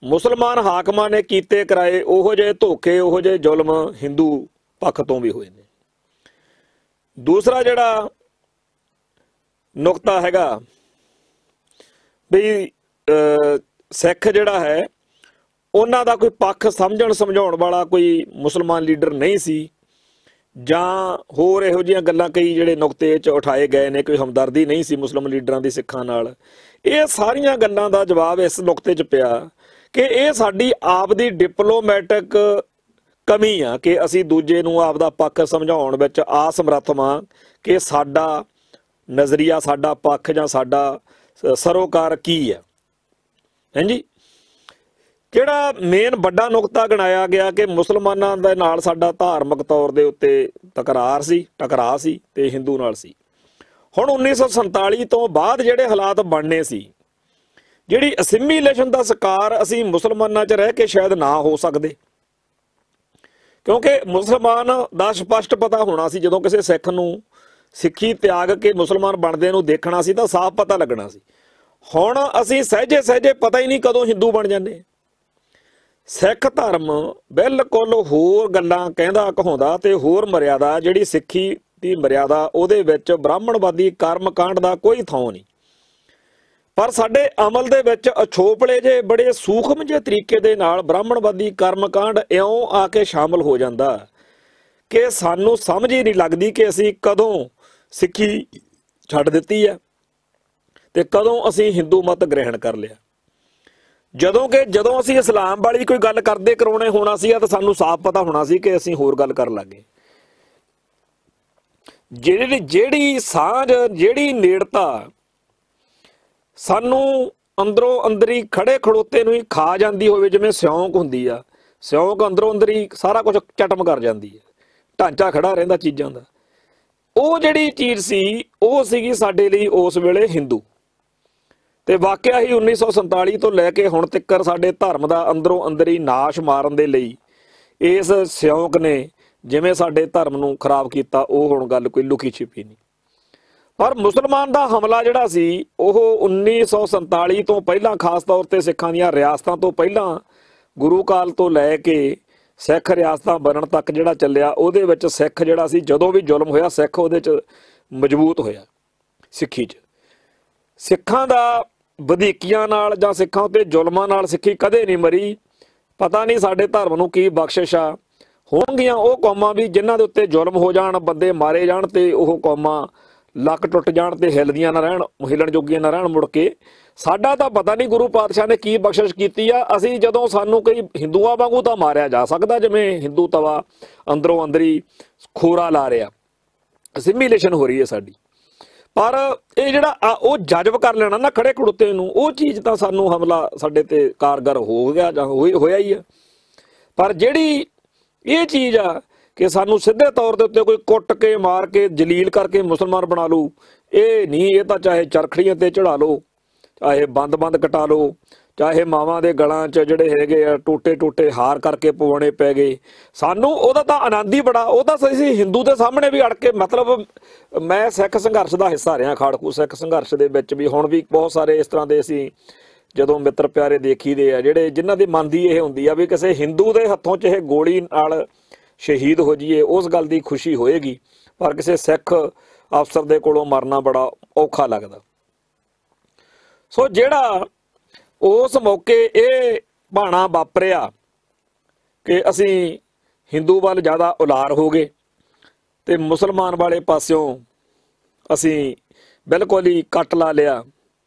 ਮੁਸਲਮਾਨ ਹਾਕਮਾਂ ਨੇ ਕੀਤੇ ਕਰਾਏ, ਉਹੋ ਜਿਹੇ ਧੋਖੇ, ਉਹੋ ਜਿਹੇ ਜ਼ੁਲਮ ਹਿੰਦੂ ਪੱਖ ਤੋਂ ਵੀ ਹੋਏ ਨੇ। ਦੂਸਰਾ ਜਿਹੜਾ ਨੁਕਤਾ ਹੈਗਾ ਵੀ ਸਿੱਖ ਜਿਹੜਾ ਹੈ ਉਹਨਾਂ ਦਾ ਕੋਈ ਪੱਖ ਸਮਝਾਉਣ ਵਾਲਾ ਕੋਈ ਮੁਸਲਮਾਨ ਲੀਡਰ ਨਹੀਂ ਸੀ, ਜਾਂ ਹੋਰ ਇਹੋ ਜਿਹੀਆਂ ਗੱਲਾਂ ਕਈ ਜਿਹੜੇ ਨੁਕਤੇ 'ਚ ਉਠਾਏ ਗਏ ਨੇ, ਕੋਈ ਹਮਦਰਦੀ ਨਹੀਂ ਸੀ ਮੁਸਲਿਮ ਲੀਡਰਾਂ ਦੀ ਸਿੱਖਾਂ ਨਾਲ। ਇਹ ਸਾਰੀਆਂ ਗੱਲਾਂ ਦਾ ਜਵਾਬ ਇਸ ਨੁਕਤੇ 'ਚ ਪਿਆ ਕਿ ਇਹ ਸਾਡੀ ਆਪ ਦੀ ਡਿਪਲੋਮੈਟਿਕ ਕਮੀ ਆ ਕਿ ਅਸੀਂ ਦੂਜੇ ਨੂੰ ਆਪ ਦਾ ਪੱਖ ਸਮਝਾਉਣ ਵਿੱਚ ਅਸਮਰੱਥ ਹਾਂ ਕਿ ਸਾਡਾ ਨਜ਼ਰੀਆ, ਸਾਡਾ ਪੱਖ ਜਾਂ ਸਾਡਾ ਸਰੋਕਾਰ ਕੀ ਹੈ। ਹਾਂਜੀ, ਜਿਹੜਾ ਮੇਨ ਵੱਡਾ ਨੁਕਤਾ ਗਿਣਾਇਆ ਗਿਆ ਕਿ ਮੁਸਲਮਾਨਾਂ ਦੇ ਨਾਲ ਸਾਡਾ ਧਾਰਮਿਕ ਤੌਰ ਦੇ ਉੱਤੇ ਟਕਰਾਅ ਸੀ ਤੇ ਹਿੰਦੂ ਨਾਲ ਸੀ। ਹੁਣ 1947 ਤੋਂ ਬਾਅਦ ਜਿਹੜੇ ਹਾਲਾਤ ਬਣਨੇ ਸੀ, ਜਿਹੜੀ ਅਸਿਮੀਲੇਸ਼ਨ ਦਾ ਸ਼ਿਕਾਰ ਅਸੀਂ ਮੁਸਲਮਾਨਾਂ 'ਚ ਰਹਿ ਕੇ ਸ਼ਾਇਦ ਨਾ ਹੋ ਸਕਦੇ, ਕਿਉਂਕਿ ਮੁਸਲਮਾਨ ਦਾ ਸਪਸ਼ਟ ਪਤਾ ਹੋਣਾ ਸੀ, ਜਦੋਂ ਕਿਸੇ ਸਿੱਖ ਨੂੰ ਸਿੱਖੀ ਤਿਆਗ ਕੇ ਮੁਸਲਮਾਨ ਬਣਦੇ ਨੂੰ ਦੇਖਣਾ ਸੀ ਤਾਂ ਸਾਫ਼ ਪਤਾ ਲੱਗਣਾ ਸੀ। ਹੁਣ ਅਸੀਂ ਸਹਿਜੇ ਪਤਾ ਹੀ ਨਹੀਂ ਕਦੋਂ ਹਿੰਦੂ ਬਣ ਜਾਂਦੇ। ਸਿੱਖ ਧਰਮ ਬਿਲਕੁਲ ਹੋਰ ਗੱਲਾਂ ਕਹਿੰਦਾ ਕਹਾਉਂਦਾ ਤੇ ਹੋਰ ਮਰਿਆਦਾ, ਜਿਹੜੀ ਸਿੱਖੀ ਦੀ ਮਰਿਆਦਾ, ਉਹਦੇ ਵਿੱਚ ਬ੍ਰਾਹਮਣਵਾਦੀ ਕਰਮ ਕਾਂਡ ਦਾ ਕੋਈ ਥਾਂ ਨਹੀਂ। ਪਰ ਸਾਡੇ ਅਮਲ ਦੇ ਵਿੱਚ ਅਛੋਪਲੇ ਜੇ ਬੜੇ ਸੂਖਮ ਜਿਹੇ ਤਰੀਕੇ ਦੇ ਨਾਲ ਬ੍ਰਾਹਮਣਵਾਦੀ ਕਰਮ ਕਾਂਡ ਇਉਂ ਆ ਕੇ ਸ਼ਾਮਲ ਹੋ ਜਾਂਦਾ ਕਿ ਸਾਨੂੰ ਸਮਝ ਹੀ ਨਹੀਂ ਲੱਗਦੀ ਕਿ ਅਸੀਂ ਕਦੋਂ ਸਿੱਖੀ ਛੱਡ ਦਿੱਤੀ ਹੈ ਤੇ ਕਦੋਂ ਅਸੀਂ ਹਿੰਦੂ ਮਤ ਗ੍ਰਹਿਣ ਕਰ ਲਿਆ। ਜਦੋਂ ਅਸੀਂ ਇਸਲਾਮ ਵਾਲੀ ਕੋਈ ਗੱਲ ਕਰਦੇ ਕਰਾਉਣੇ ਹੋਣਾ ਸੀ ਤਾਂ ਸਾਨੂੰ ਸਾਫ਼ ਪਤਾ ਹੋਣਾ ਸੀ ਕਿ ਅਸੀਂ ਹੋਰ ਗੱਲ ਕਰਨ ਲੱਗੇ। ਜਿਹੜੀ ਸਾਂਝ, ਜਿਹੜੀ ਨੇੜਤਾ ਸਾਨੂੰ ਅੰਦਰੋਂ ਅੰਦਰੀ ਖੜੇ ਖੜੋਤੇ ਨੂੰ ਹੀ ਖਾ ਜਾਂਦੀ ਹੋਵੇ, ਜਿਵੇਂ ਸਿਉਂਕ ਹੁੰਦੀ ਆ, ਸਿਉਂਕ ਅੰਦਰੋਂ ਅੰਦਰੀ ਸਾਰਾ ਕੁਝ ਚਟਮ ਕਰ ਜਾਂਦੀ ਹੈ, ਢਾਂਚਾ ਖੜਾ ਰਹਿੰਦਾ ਚੀਜ਼ਾਂ ਦਾ। ਉਹ ਜਿਹੜੀ ਚੀਜ਼ ਸੀ ਉਹ ਸੀਗੀ ਸਾਡੇ ਲਈ ਉਸ ਵੇਲੇ ਹਿੰਦੂ। ਤੇ ਵਾਕਿਆ ਹੀ 1947 ਤੋਂ ਲੈ ਕੇ ਹੁਣ ਤੱਕ ਸਾਡੇ ਧਰਮ ਦਾ ਅੰਦਰੋਂ ਅੰਦਰੀ ਨਾਸ਼ ਮਾਰਨ ਦੇ ਲਈ ਇਸ ਸਿਉਂਕ ਨੇ ਜਿਵੇਂ ਸਾਡੇ ਧਰਮ ਨੂੰ ਖਰਾਬ ਕੀਤਾ, ਉਹ ਹੁਣ ਗੱਲ ਕੋਈ ਲੁਕੀ ਛਿਪੀ ਨਹੀਂ। ਪਰ ਮੁਸਲਮਾਨ ਦਾ ਹਮਲਾ ਜਿਹੜਾ ਸੀ ਉਹ 1947 ਤੋਂ ਪਹਿਲਾਂ, ਖਾਸ ਤੌਰ ਤੇ ਸਿੱਖਾਂ ਦੀਆਂ ਰਿਆਸਤਾਂ ਤੋਂ ਪਹਿਲਾਂ, ਗੁਰੂ ਕਾਲ ਤੋਂ ਲੈ ਕੇ ਸਿੱਖ ਰਿਆਸਤਾਂ ਬਣਨ ਤੱਕ ਜਿਹੜਾ ਚੱਲਿਆ, ਉਹਦੇ ਵਿੱਚ ਸਿੱਖ ਜਿਹੜਾ ਸੀ, ਜਦੋਂ ਵੀ ਜ਼ੁਲਮ ਹੋਇਆ ਸਿੱਖ ਉਹਦੇ 'ਚ ਮਜ਼ਬੂਤ ਹੋਇਆ। ਸਿੱਖੀ 'ਚ ਸਿੱਖਾਂ ਦਾ ਵਧੀਕੀਆਂ ਨਾਲ ਜਾਂ ਸਿੱਖਾਂ ਉੱਤੇ ਜ਼ੁਲਮਾਂ ਨਾਲ ਸਿੱਖੀ ਕਦੇ ਨਹੀਂ ਮਰੀ। ਪਤਾ ਨਹੀਂ ਸਾਡੇ ਧਰਮ ਨੂੰ ਕੀ ਬਖਸ਼ਿਸ਼ ਆ। ਹੋਣਗੀਆਂ ਉਹ ਕੌਮਾਂ ਵੀ ਜਿਨ੍ਹਾਂ ਦੇ ਉੱਤੇ ਜ਼ੁਲਮ ਹੋ ਜਾਣ, ਬੰਦੇ ਮਾਰੇ ਜਾਣ ਤੇ ਉਹ ਕੌਮਾਂ ਲੱਕ ਟੁੱਟ ਜਾਣ ਤੇ ਹਿੱਲਦੀਆਂ ਨਾ ਰਹਿਣ, ਹਿੱਲਣ ਜੋਗੀਆਂ ਨਾ ਰਹਿਣ ਮੁੜ ਕੇ। ਸਾਡਾ ਤਾਂ ਪਤਾ ਨਹੀਂ ਗੁਰੂ ਪਾਤਸ਼ਾਹ ਨੇ ਕੀ ਬਖਸ਼ਿਸ਼ ਕੀਤੀ ਆ। ਅਸੀਂ ਜਦੋਂ ਸਾਨੂੰ ਕਈ ਹਿੰਦੂਆਂ ਵਾਂਗੂ ਤਾਂ ਮਾਰਿਆ ਜਾ ਸਕਦਾ, ਜਿਵੇਂ ਹਿੰਦੂ ਤਵਾ ਅੰਦਰੋਂ ਅੰਦਰੀ ਖੋਰਾ ਲਾ ਰਿਹਾ, ਅਸਿਮੀਲੇਸ਼ਨ ਹੋ ਰਹੀ ਹੈ ਸਾਡੀ। ਪਰ ਇਹ ਜਿਹੜਾ ਉਹ ਜਜ਼ਬ ਕਰ ਲੈਣਾ ਨਾ ਖੜੇ ਖੜੋਤੇ ਨੂੰ, ਉਹ ਚੀਜ਼ ਤਾਂ ਸਾਨੂੰ ਹਮਲਾ ਸਾਡੇ ਤੇ ਕਾਰਗਰ ਹੋ ਗਿਆ ਜਾਂ ਹੋਇਆ ਹੀ ਆ। ਪਰ ਜਿਹੜੀ ਇਹ ਚੀਜ਼ ਆ ਕਿ ਸਾਨੂੰ ਸਿੱਧੇ ਤੌਰ ਦੇ ਉੱਤੇ ਕੋਈ ਕੁੱਟ ਕੇ, ਮਾਰ ਕੇ, ਜਲੀਲ ਕਰਕੇ ਮੁਸਲਮਾਨ ਬਣਾ ਲਓ, ਇਹ ਨਹੀਂ। ਇਹ ਤਾਂ ਚਾਹੇ ਚਰਖੜੀਆਂ ਤੇ ਚੜਾ ਲਓ, ਚਾਹੇ ਬੰਦ ਕਟਾ ਲਓ, ਚਾਹੇ ਮਾਵਾਂ ਦੇ ਗਲਾਂ 'ਚ ਜਿਹੜੇ ਹੈਗੇ ਆ ਟੋਟੇ ਟੋਟੇ ਹਾਰ ਕਰਕੇ ਪਵਾਉਣੇ ਪੈ ਗਏ ਸਾਨੂੰ, ਉਹਦਾ ਤਾਂ ਆਨੰਦ ਹੀ ਬੜਾ। ਉਹ ਤਾਂ ਅਸੀਂ ਹਿੰਦੂ ਦੇ ਸਾਹਮਣੇ ਵੀ ਅੜ ਕੇ, ਮਤਲਬ ਮੈਂ ਸਿੱਖ ਸੰਘਰਸ਼ ਦਾ ਹਿੱਸਾ ਰਿਹਾ, ਖਾੜਕੂ ਸਿੱਖ ਸੰਘਰਸ਼ ਦੇ ਵਿੱਚ ਵੀ ਹੁਣ ਵੀ ਬਹੁਤ ਸਾਰੇ ਇਸ ਤਰ੍ਹਾਂ ਦੇ ਅਸੀਂ ਜਦੋਂ ਮਿੱਤਰ ਪਿਆਰੇ ਦੇਖੀਦੇ ਆ ਜਿਹੜੇ ਜਿਨ੍ਹਾਂ ਦੀ ਮਨ ਦੀ ਇਹ ਹੁੰਦੀ ਆ ਵੀ ਕਿਸੇ ਹਿੰਦੂ ਦੇ ਹੱਥੋਂ 'ਚ ਇਹ ਗੋਲੀ ਨਾਲ ਸ਼ਹੀਦ ਹੋ ਜਾਈਏ, ਉਸ ਗੱਲ ਦੀ ਖੁਸ਼ੀ ਹੋਏਗੀ, ਪਰ ਕਿਸੇ ਸਿੱਖ ਅਫਸਰ ਦੇ ਕੋਲੋਂ ਮਰਨਾ ਬੜਾ ਔਖਾ ਲੱਗਦਾ। ਸੋ ਜਿਹੜਾ ਉਸ ਮੌਕੇ ਇਹ ਭਾਣਾ ਵਾਪਰਿਆ ਕਿ ਅਸੀਂ ਹਿੰਦੂ ਵੱਲ ਜ਼ਿਆਦਾ ਉਲਾਰ ਹੋ ਗਏ ਤੇ ਮੁਸਲਮਾਨ ਵਾਲੇ ਪਾਸਿਓਂ ਅਸੀਂ ਬਿਲਕੁਲ ਹੀ ਕੱਟ ਲਾ ਲਿਆ।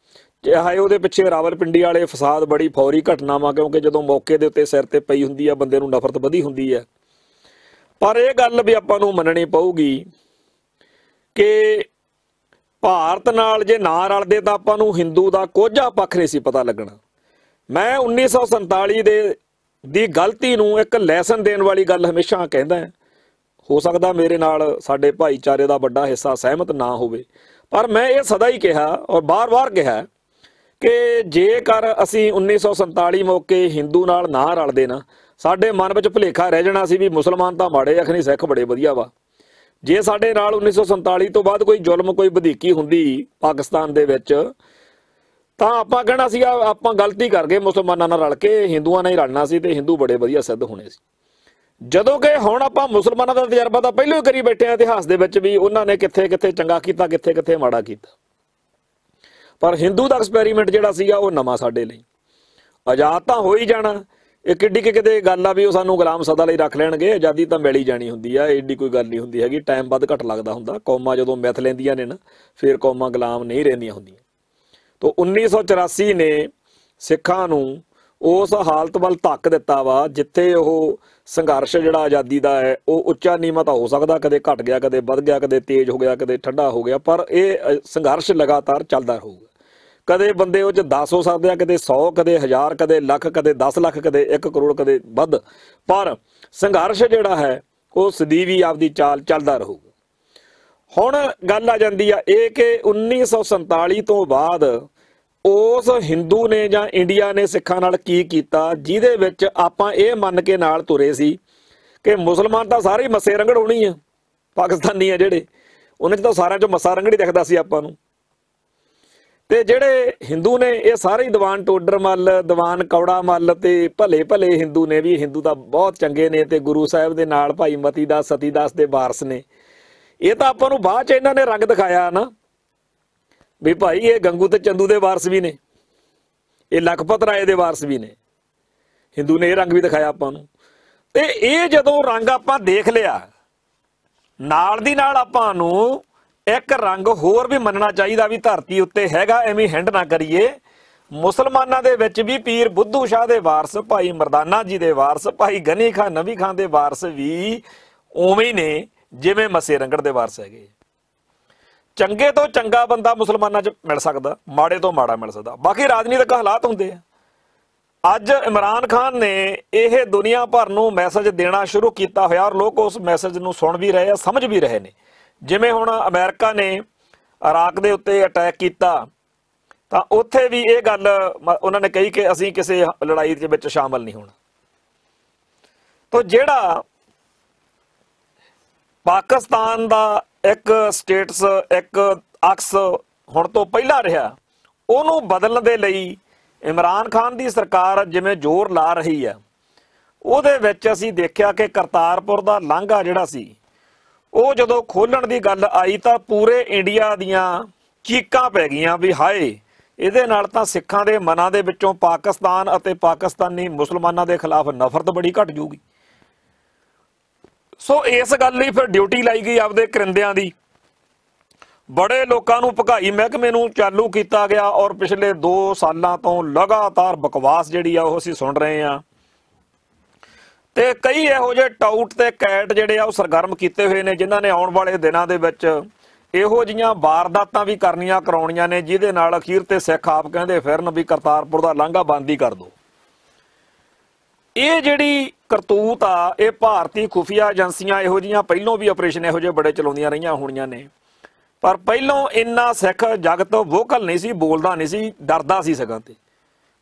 ਚਾਹੇ ਉਹਦੇ ਪਿੱਛੇ ਰਾਵਲਪਿੰਡੀ ਵਾਲੇ ਫਸਾਦ ਬੜੀ ਫੌਰੀ ਘਟਨਾ ਵਾ, ਕਿਉਂਕਿ ਜਦੋਂ ਮੌਕੇ ਦੇ ਉੱਤੇ ਸਿਰ ਤੇ ਪਈ ਹੁੰਦੀ ਆ ਬੰਦੇ ਨੂੰ ਨਫ਼ਰਤ ਵਧੀ ਹੁੰਦੀ ਹੈ। ਪਰ ਇਹ ਗੱਲ ਵੀ ਆਪਾਂ ਨੂੰ ਮੰਨਣੀ ਪਊਗੀ ਕਿ ਭਾਰਤ ਨਾਲ ਜੇ ਨਾ ਰਲਦੇ ਤਾਂ ਆਪਾਂ ਨੂੰ ਹਿੰਦੂ ਦਾ ਕੋਝਾ ਪੱਖ ਨਹੀਂ ਸੀ ਪਤਾ ਲੱਗਣਾ। ਮੈਂ 1947 ਦੀ ਗਲਤੀ ਨੂੰ ਇੱਕ ਲੈਸਨ ਦੇਣ ਵਾਲੀ ਗੱਲ ਹਮੇਸ਼ਾ ਕਹਿੰਦਾ। ਹੋ ਸਕਦਾ ਮੇਰੇ ਨਾਲ ਸਾਡੇ ਭਾਈਚਾਰੇ ਦਾ ਵੱਡਾ ਹਿੱਸਾ ਸਹਿਮਤ ਨਾ ਹੋਵੇ, ਪਰ ਮੈਂ ਇਹ ਸਦਾ ਹੀ ਕਿਹਾ ਔਰ ਬਾਰ-ਬਾਰ ਕਿਹਾ ਕਿ ਜੇਕਰ ਅਸੀਂ 1947 ਮੌਕੇ ਹਿੰਦੂ ਨਾਲ ਨਾ ਰਲਦੇ ਨਾ, ਸਾਡੇ ਮਨ ਵਿੱਚ ਭੁਲੇਖਾ ਰਹਿ ਜਾਣਾ ਸੀ ਵੀ ਮੁਸਲਮਾਨ ਤਾਂ ਮਾੜੇ ਅਖਣੀ ਸਿੱਖ ਬੜੇ ਵਧੀਆ ਵਾ। ਜੇ ਸਾਡੇ ਨਾਲ 1947 ਤੋਂ ਬਾਅਦ ਕੋਈ ਜ਼ੁਲਮ ਕੋਈ ਵਧੀਕੀ ਹੁੰਦੀ ਪਾਕਿਸਤਾਨ ਦੇ ਵਿੱਚ ਤਾਂ ਆਪਾਂ ਕਹਿਣਾ ਸੀਗਾ ਆਪਾਂ ਗਲਤੀ ਕਰ ਗਏ, ਮੁਸਲਮਾਨਾਂ ਨਾਲ ਰਲ ਕੇ ਹਿੰਦੂਆਂ ਨਾਲ ਹੀ ਰਲਣਾ ਸੀ ਤੇ ਹਿੰਦੂ ਬੜੇ ਵਧੀਆ ਸਿੱਧ ਹੋਣੇ ਸੀ। ਜਦੋਂ ਕਿ ਹੁਣ ਆਪਾਂ ਮੁਸਲਮਾਨਾਂ ਦਾ ਤਜਰਬਾ ਤਾਂ ਪਹਿਲਾਂ ਹੀ ਕਰੀ ਬੈਠੇ ਹਾਂ ਇਤਿਹਾਸ ਦੇ ਵਿੱਚ ਵੀ ਉਹਨਾਂ ਨੇ ਕਿੱਥੇ ਕਿੱਥੇ ਚੰਗਾ ਕੀਤਾ, ਕਿੱਥੇ ਕਿੱਥੇ ਮਾੜਾ ਕੀਤਾ। ਪਰ ਹਿੰਦੂ ਦਾ ਐਕਸਪੈਰੀਮੈਂਟ ਜਿਹੜਾ ਸੀਗਾ ਉਹ ਨਵਾਂ ਸਾਡੇ ਲਈ। ਆਜ਼ਾਦ ਤਾਂ ਹੋ ਹੀ ਜਾਣਾ, ਇਹ ਕਿੱਡੀ ਕਿ ਕਿਤੇ ਗੱਲ ਆ ਵੀ ਉਹ ਸਾਨੂੰ ਗੁਲਾਮ ਸਦਾ ਲਈ ਰੱਖ ਲੈਣਗੇ, ਆਜ਼ਾਦੀ ਤਾਂ ਮਿਲ ਹੀ ਜਾਣੀ ਹੁੰਦੀ ਆ, ਏਡੀ ਕੋਈ ਗੱਲ ਨਹੀਂ ਹੁੰਦੀ ਹੈਗੀ। ਟਾਈਮ ਵੱਧ ਘੱਟ ਲੱਗਦਾ ਹੁੰਦਾ, ਕੌਮਾਂ ਜਦੋਂ ਮਿਥ ਲੈਂਦੀਆਂ ਨੇ ਨਾ ਫਿਰ ਕੌਮਾਂ ਗੁਲਾਮ ਨਹੀਂ ਰਹਿੰਦੀਆਂ ਹੁੰਦੀਆਂ। ਤਾਂ 1984 ਨੇ ਸਿੱਖਾਂ ਨੂੰ ਉਸ ਹਾਲਤ ਵੱਲ ਧੱਕ ਦਿੱਤਾ ਵਾ ਜਿੱਥੇ ਉਹ ਸੰਘਰਸ਼ ਜਿਹੜਾ ਆਜ਼ਾਦੀ ਦਾ ਹੈ ਉਹ ਉੱਚਾ ਨੀਵਾਂ ਤਾਂ ਹੋ ਸਕਦਾ, ਕਦੇ ਘਟ ਗਿਆ, ਕਦੇ ਵੱਧ ਗਿਆ, ਕਦੇ ਤੇਜ਼ ਹੋ ਗਿਆ, ਕਦੇ ਠੰਡਾ ਹੋ ਗਿਆ, ਪਰ ਇਹ ਸੰਘਰਸ਼ ਲਗਾਤਾਰ ਚੱਲਦਾ ਰਹੂਗਾ। ਕਦੇ ਬੰਦੇ ਉਹ 'ਚ 10 ਹੋ ਸਕਦੇ ਆ, ਕਦੇ 100, ਕਦੇ 1000, ਕਦੇ ਲੱਖ, ਕਦੇ 10 ਲੱਖ, ਕਦੇ 1 ਕਰੋੜ, ਕਦੇ ਵੱਧ, ਪਰ ਸੰਘਰਸ਼ ਜਿਹੜਾ ਹੈ ਉਹ ਸਦੀਵ ਹੀ ਆਪਦੀ ਚਾਲ ਚੱਲਦਾ ਰਹੂਗਾ। ਹੁਣ ਗੱਲ ਆ ਜਾਂਦੀ ਆ ਇਹ ਕਿ 1947 ਤੋਂ ਬਾਅਦ ਉਸ ਹਿੰਦੂ ਨੇ ਜਾਂ ਇੰਡੀਆ ਨੇ ਸਿੱਖਾਂ ਨਾਲ ਕੀ ਕੀਤਾ, ਜਿਹਦੇ ਵਿੱਚ ਆਪਾਂ ਇਹ ਮੰਨ ਕੇ ਨਾਲ ਤੁਰੇ ਸੀ ਕਿ ਮੁਸਲਮਾਨ ਤਾਂ ਸਾਰੇ ਹੀ ਮੱਸੇ ਰੰਗੜ ਹੋਣੀ ਆ, ਪਾਕਿਸਤਾਨੀ ਆ ਜਿਹੜੇ, ਉਹਨਾਂ 'ਚ ਤਾਂ ਸਾਰਿਆਂ 'ਚੋਂ ਮੱਸਾ ਰੰਗੜ ਹੀ ਦਿਖਦਾ ਸੀ ਆਪਾਂ ਨੂੰ। ਤੇ ਜਿਹੜੇ ਹਿੰਦੂ ਨੇ ਇਹ ਸਾਰੇ ਹੀ ਦੀਵਾਨ ਟੋਡਰ ਮੱਲ, ਦੀਵਾਨ ਕੌੜਾ ਮੱਲ ਤੇ ਭਲੇ ਭਲੇ ਹਿੰਦੂ ਨੇ ਵੀ ਹਿੰਦੂ ਤਾਂ ਬਹੁਤ ਚੰਗੇ ਨੇ ਤੇ ਗੁਰੂ ਸਾਹਿਬ ਦੇ ਨਾਲ ਭਾਈ ਮਤੀ ਦਾਸ ਸਤੀ ਦਾਸ ਦੇ ਵਾਰਸ ਨੇ। ਇਹ ਤਾਂ ਆਪਾਂ ਨੂੰ ਬਾਅਦ 'ਚ ਇਹਨਾਂ ਨੇ ਰੰਗ ਦਿਖਾਇਆ ਨਾ ਵੀ ਭਾਈ ਇਹ ਗੰਗੂ ਤੇ ਚੰਦੂ ਦੇ ਵਾਰਸ ਵੀ ਨੇ, ਇਹ ਲਖਪਤ ਰਾਏ ਦੇ ਵਾਰਸ ਵੀ ਨੇ। ਹਿੰਦੂ ਨੇ ਇਹ ਰੰਗ ਵੀ ਦਿਖਾਇਆ ਆਪਾਂ ਨੂੰ। ਤੇ ਇਹ ਜਦੋਂ ਰੰਗ ਆਪਾਂ ਦੇਖ ਲਿਆ, ਨਾਲ ਦੀ ਨਾਲ ਆਪਾਂ ਨੂੰ ਇੱਕ ਰੰਗ ਹੋਰ ਵੀ ਮੰਨਣਾ ਚਾਹੀਦਾ ਵੀ ਧਰਤੀ ਉੱਤੇ ਹੈਗਾ, ਐਵੇਂ ਹਿੰਡ ਨਾ ਕਰੀਏ। ਮੁਸਲਮਾਨਾਂ ਦੇ ਵਿੱਚ ਵੀ ਪੀਰ ਬੁੱਧੂ ਸ਼ਾਹ ਦੇ ਵਾਰਸ, ਭਾਈ ਮਰਦਾਨਾ ਜੀ ਦੇ ਵਾਰਸ, ਭਾਈ ਗਨੀ ਖਾਨ ਨਵੀ ਖਾਨ ਦੇ ਵਾਰਸ ਵੀ ਉਵੇਂ ਹੀ ਨੇ ਜਿਵੇਂ ਮੱਸੇ ਰੰਗੜ ਦੇ ਵਾਰਸ ਹੈਗੇ। ਚੰਗੇ ਤੋਂ ਚੰਗਾ ਬੰਦਾ ਮੁਸਲਮਾਨਾਂ 'ਚ ਮਿਲ ਸਕਦਾ, ਮਾੜੇ ਤੋਂ ਮਾੜਾ ਮਿਲ ਸਕਦਾ, ਬਾਕੀ ਰਾਜਨੀਤਿਕ ਹਾਲਾਤ ਹੁੰਦੇ ਆ। ਅੱਜ ਇਮਰਾਨ ਖਾਨ ਨੇ ਇਹ ਦੁਨੀਆ ਭਰ ਨੂੰ ਮੈਸੇਜ ਦੇਣਾ ਸ਼ੁਰੂ ਕੀਤਾ ਹੋਇਆ ਔਰ ਲੋਕ ਉਸ ਮੈਸੇਜ ਨੂੰ ਸੁਣ ਵੀ ਰਹੇ ਆ, ਸਮਝ ਵੀ ਰਹੇ ਨੇ। ਜਿਵੇਂ ਹੁਣ ਅਮਰੀਕਾ ਨੇ ਇਰਾਕ ਦੇ ਉੱਤੇ ਅਟੈਕ ਕੀਤਾ ਤਾਂ ਉੱਥੇ ਵੀ ਇਹ ਗੱਲ ਉਹਨਾਂ ਨੇ ਕਹੀ ਕਿ ਅਸੀਂ ਕਿਸੇ ਲੜਾਈ ਦੇ ਵਿੱਚ ਸ਼ਾਮਲ ਨਹੀਂ ਹੋਣਾ। ਤਾਂ ਜਿਹੜਾ ਪਾਕਿਸਤਾਨ ਦਾ ਇੱਕ ਸਟੇਟਸ, ਇੱਕ ਅਕਸ ਹੁਣ ਤੋਂ ਪਹਿਲਾਂ ਰਿਹਾ, ਉਹਨੂੰ ਬਦਲਣ ਦੇ ਲਈ ਇਮਰਾਨ ਖਾਨ ਦੀ ਸਰਕਾਰ ਜਿਵੇਂ ਜ਼ੋਰ ਲਾ ਰਹੀ ਹੈ, ਉਹਦੇ ਵਿੱਚ ਅਸੀਂ ਦੇਖਿਆ ਕਿ ਕਰਤਾਰਪੁਰ ਦਾ ਲਾਂਘਾ ਜਿਹੜਾ ਸੀ ਉਹ ਜਦੋਂ ਖੋਲ੍ਹਣ ਦੀ ਗੱਲ ਆਈ ਤਾਂ ਪੂਰੇ ਇੰਡੀਆ ਦੀਆਂ ਚੀਕਾਂ ਪੈ ਗਈਆਂ ਵੀ ਹਾਏ, ਇਹਦੇ ਨਾਲ ਤਾਂ ਸਿੱਖਾਂ ਦੇ ਮਨਾਂ ਦੇ ਵਿੱਚੋਂ ਪਾਕਿਸਤਾਨ ਅਤੇ ਪਾਕਿਸਤਾਨੀ ਮੁਸਲਮਾਨਾਂ ਦੇ ਖਿਲਾਫ ਨਫ਼ਰਤ ਬੜੀ ਘਟ ਜੂਗੀ। ਸੋ ਇਸ ਗੱਲ ਲਈ ਫਿਰ ਡਿਊਟੀ ਲਾਈ ਗਈ ਆਪਦੇ ਕਰਿੰਦਿਆਂ ਦੀ। ਬੜੇ ਲੋਕਾਂ ਨੂੰ ਭਗਾਈ ਮਹਿਕਮੇ ਨੂੰ ਚਾਲੂ ਕੀਤਾ ਗਿਆ ਔਰ ਪਿਛਲੇ 2 ਸਾਲਾਂ ਤੋਂ ਲਗਾਤਾਰ ਬਕਵਾਸ ਜਿਹੜੀ ਆ ਉਹ ਅਸੀਂ ਸੁਣ ਰਹੇ ਹਾਂ। ਤੇ ਕਈ ਇਹੋ ਜਿਹੇ ਟਾਊਟ ਤੇ ਕੈਟ ਜਿਹੜੇ ਆ ਉਹ ਸਰਗਰਮ ਕੀਤੇ ਹੋਏ ਨੇ ਜਿਨ੍ਹਾਂ ਨੇ ਆਉਣ ਵਾਲੇ ਦਿਨਾਂ ਦੇ ਵਿੱਚ ਇਹੋ ਜਿਹੀਆਂ ਵਾਰਦਾਤਾਂ ਵੀ ਕਰਨੀਆਂ ਕਰਾਉਣੀਆਂ ਨੇ ਜਿਹਦੇ ਨਾਲ ਅਖੀਰ ਤੇ ਸਿੱਖ ਆਪ ਕਹਿੰਦੇ ਫਿਰਨ ਵੀ ਕਰਤਾਰਪੁਰ ਦਾ ਲਾਂਘਾ ਬੰਦ ਹੀ ਕਰ ਦਿਓ। ਇਹ ਜਿਹੜੀ ਕਰਤੂਤ ਆ ਇਹ ਭਾਰਤੀ ਖੁਫੀਆ ਏਜੰਸੀਆਂ ਇਹੋ ਜਿਹੀਆਂ ਪਹਿਲੋਂ ਵੀ ਆਪਰੇਸ਼ਨ ਇਹੋ ਜਿਹੇ ਬੜੇ ਚਲਾਉਂਦੀਆਂ ਰਹੀਆਂ ਹੋਣੀਆਂ ਨੇ, ਪਰ ਪਹਿਲੋਂ ਇੰਨਾ ਸਿੱਖ ਜਗਤ ਵੋਕਲ ਨਹੀਂ ਸੀ, ਬੋਲਦਾ ਨਹੀਂ ਸੀ, ਡਰਦਾ ਸੀ ਸਗੋਂ ਤੇ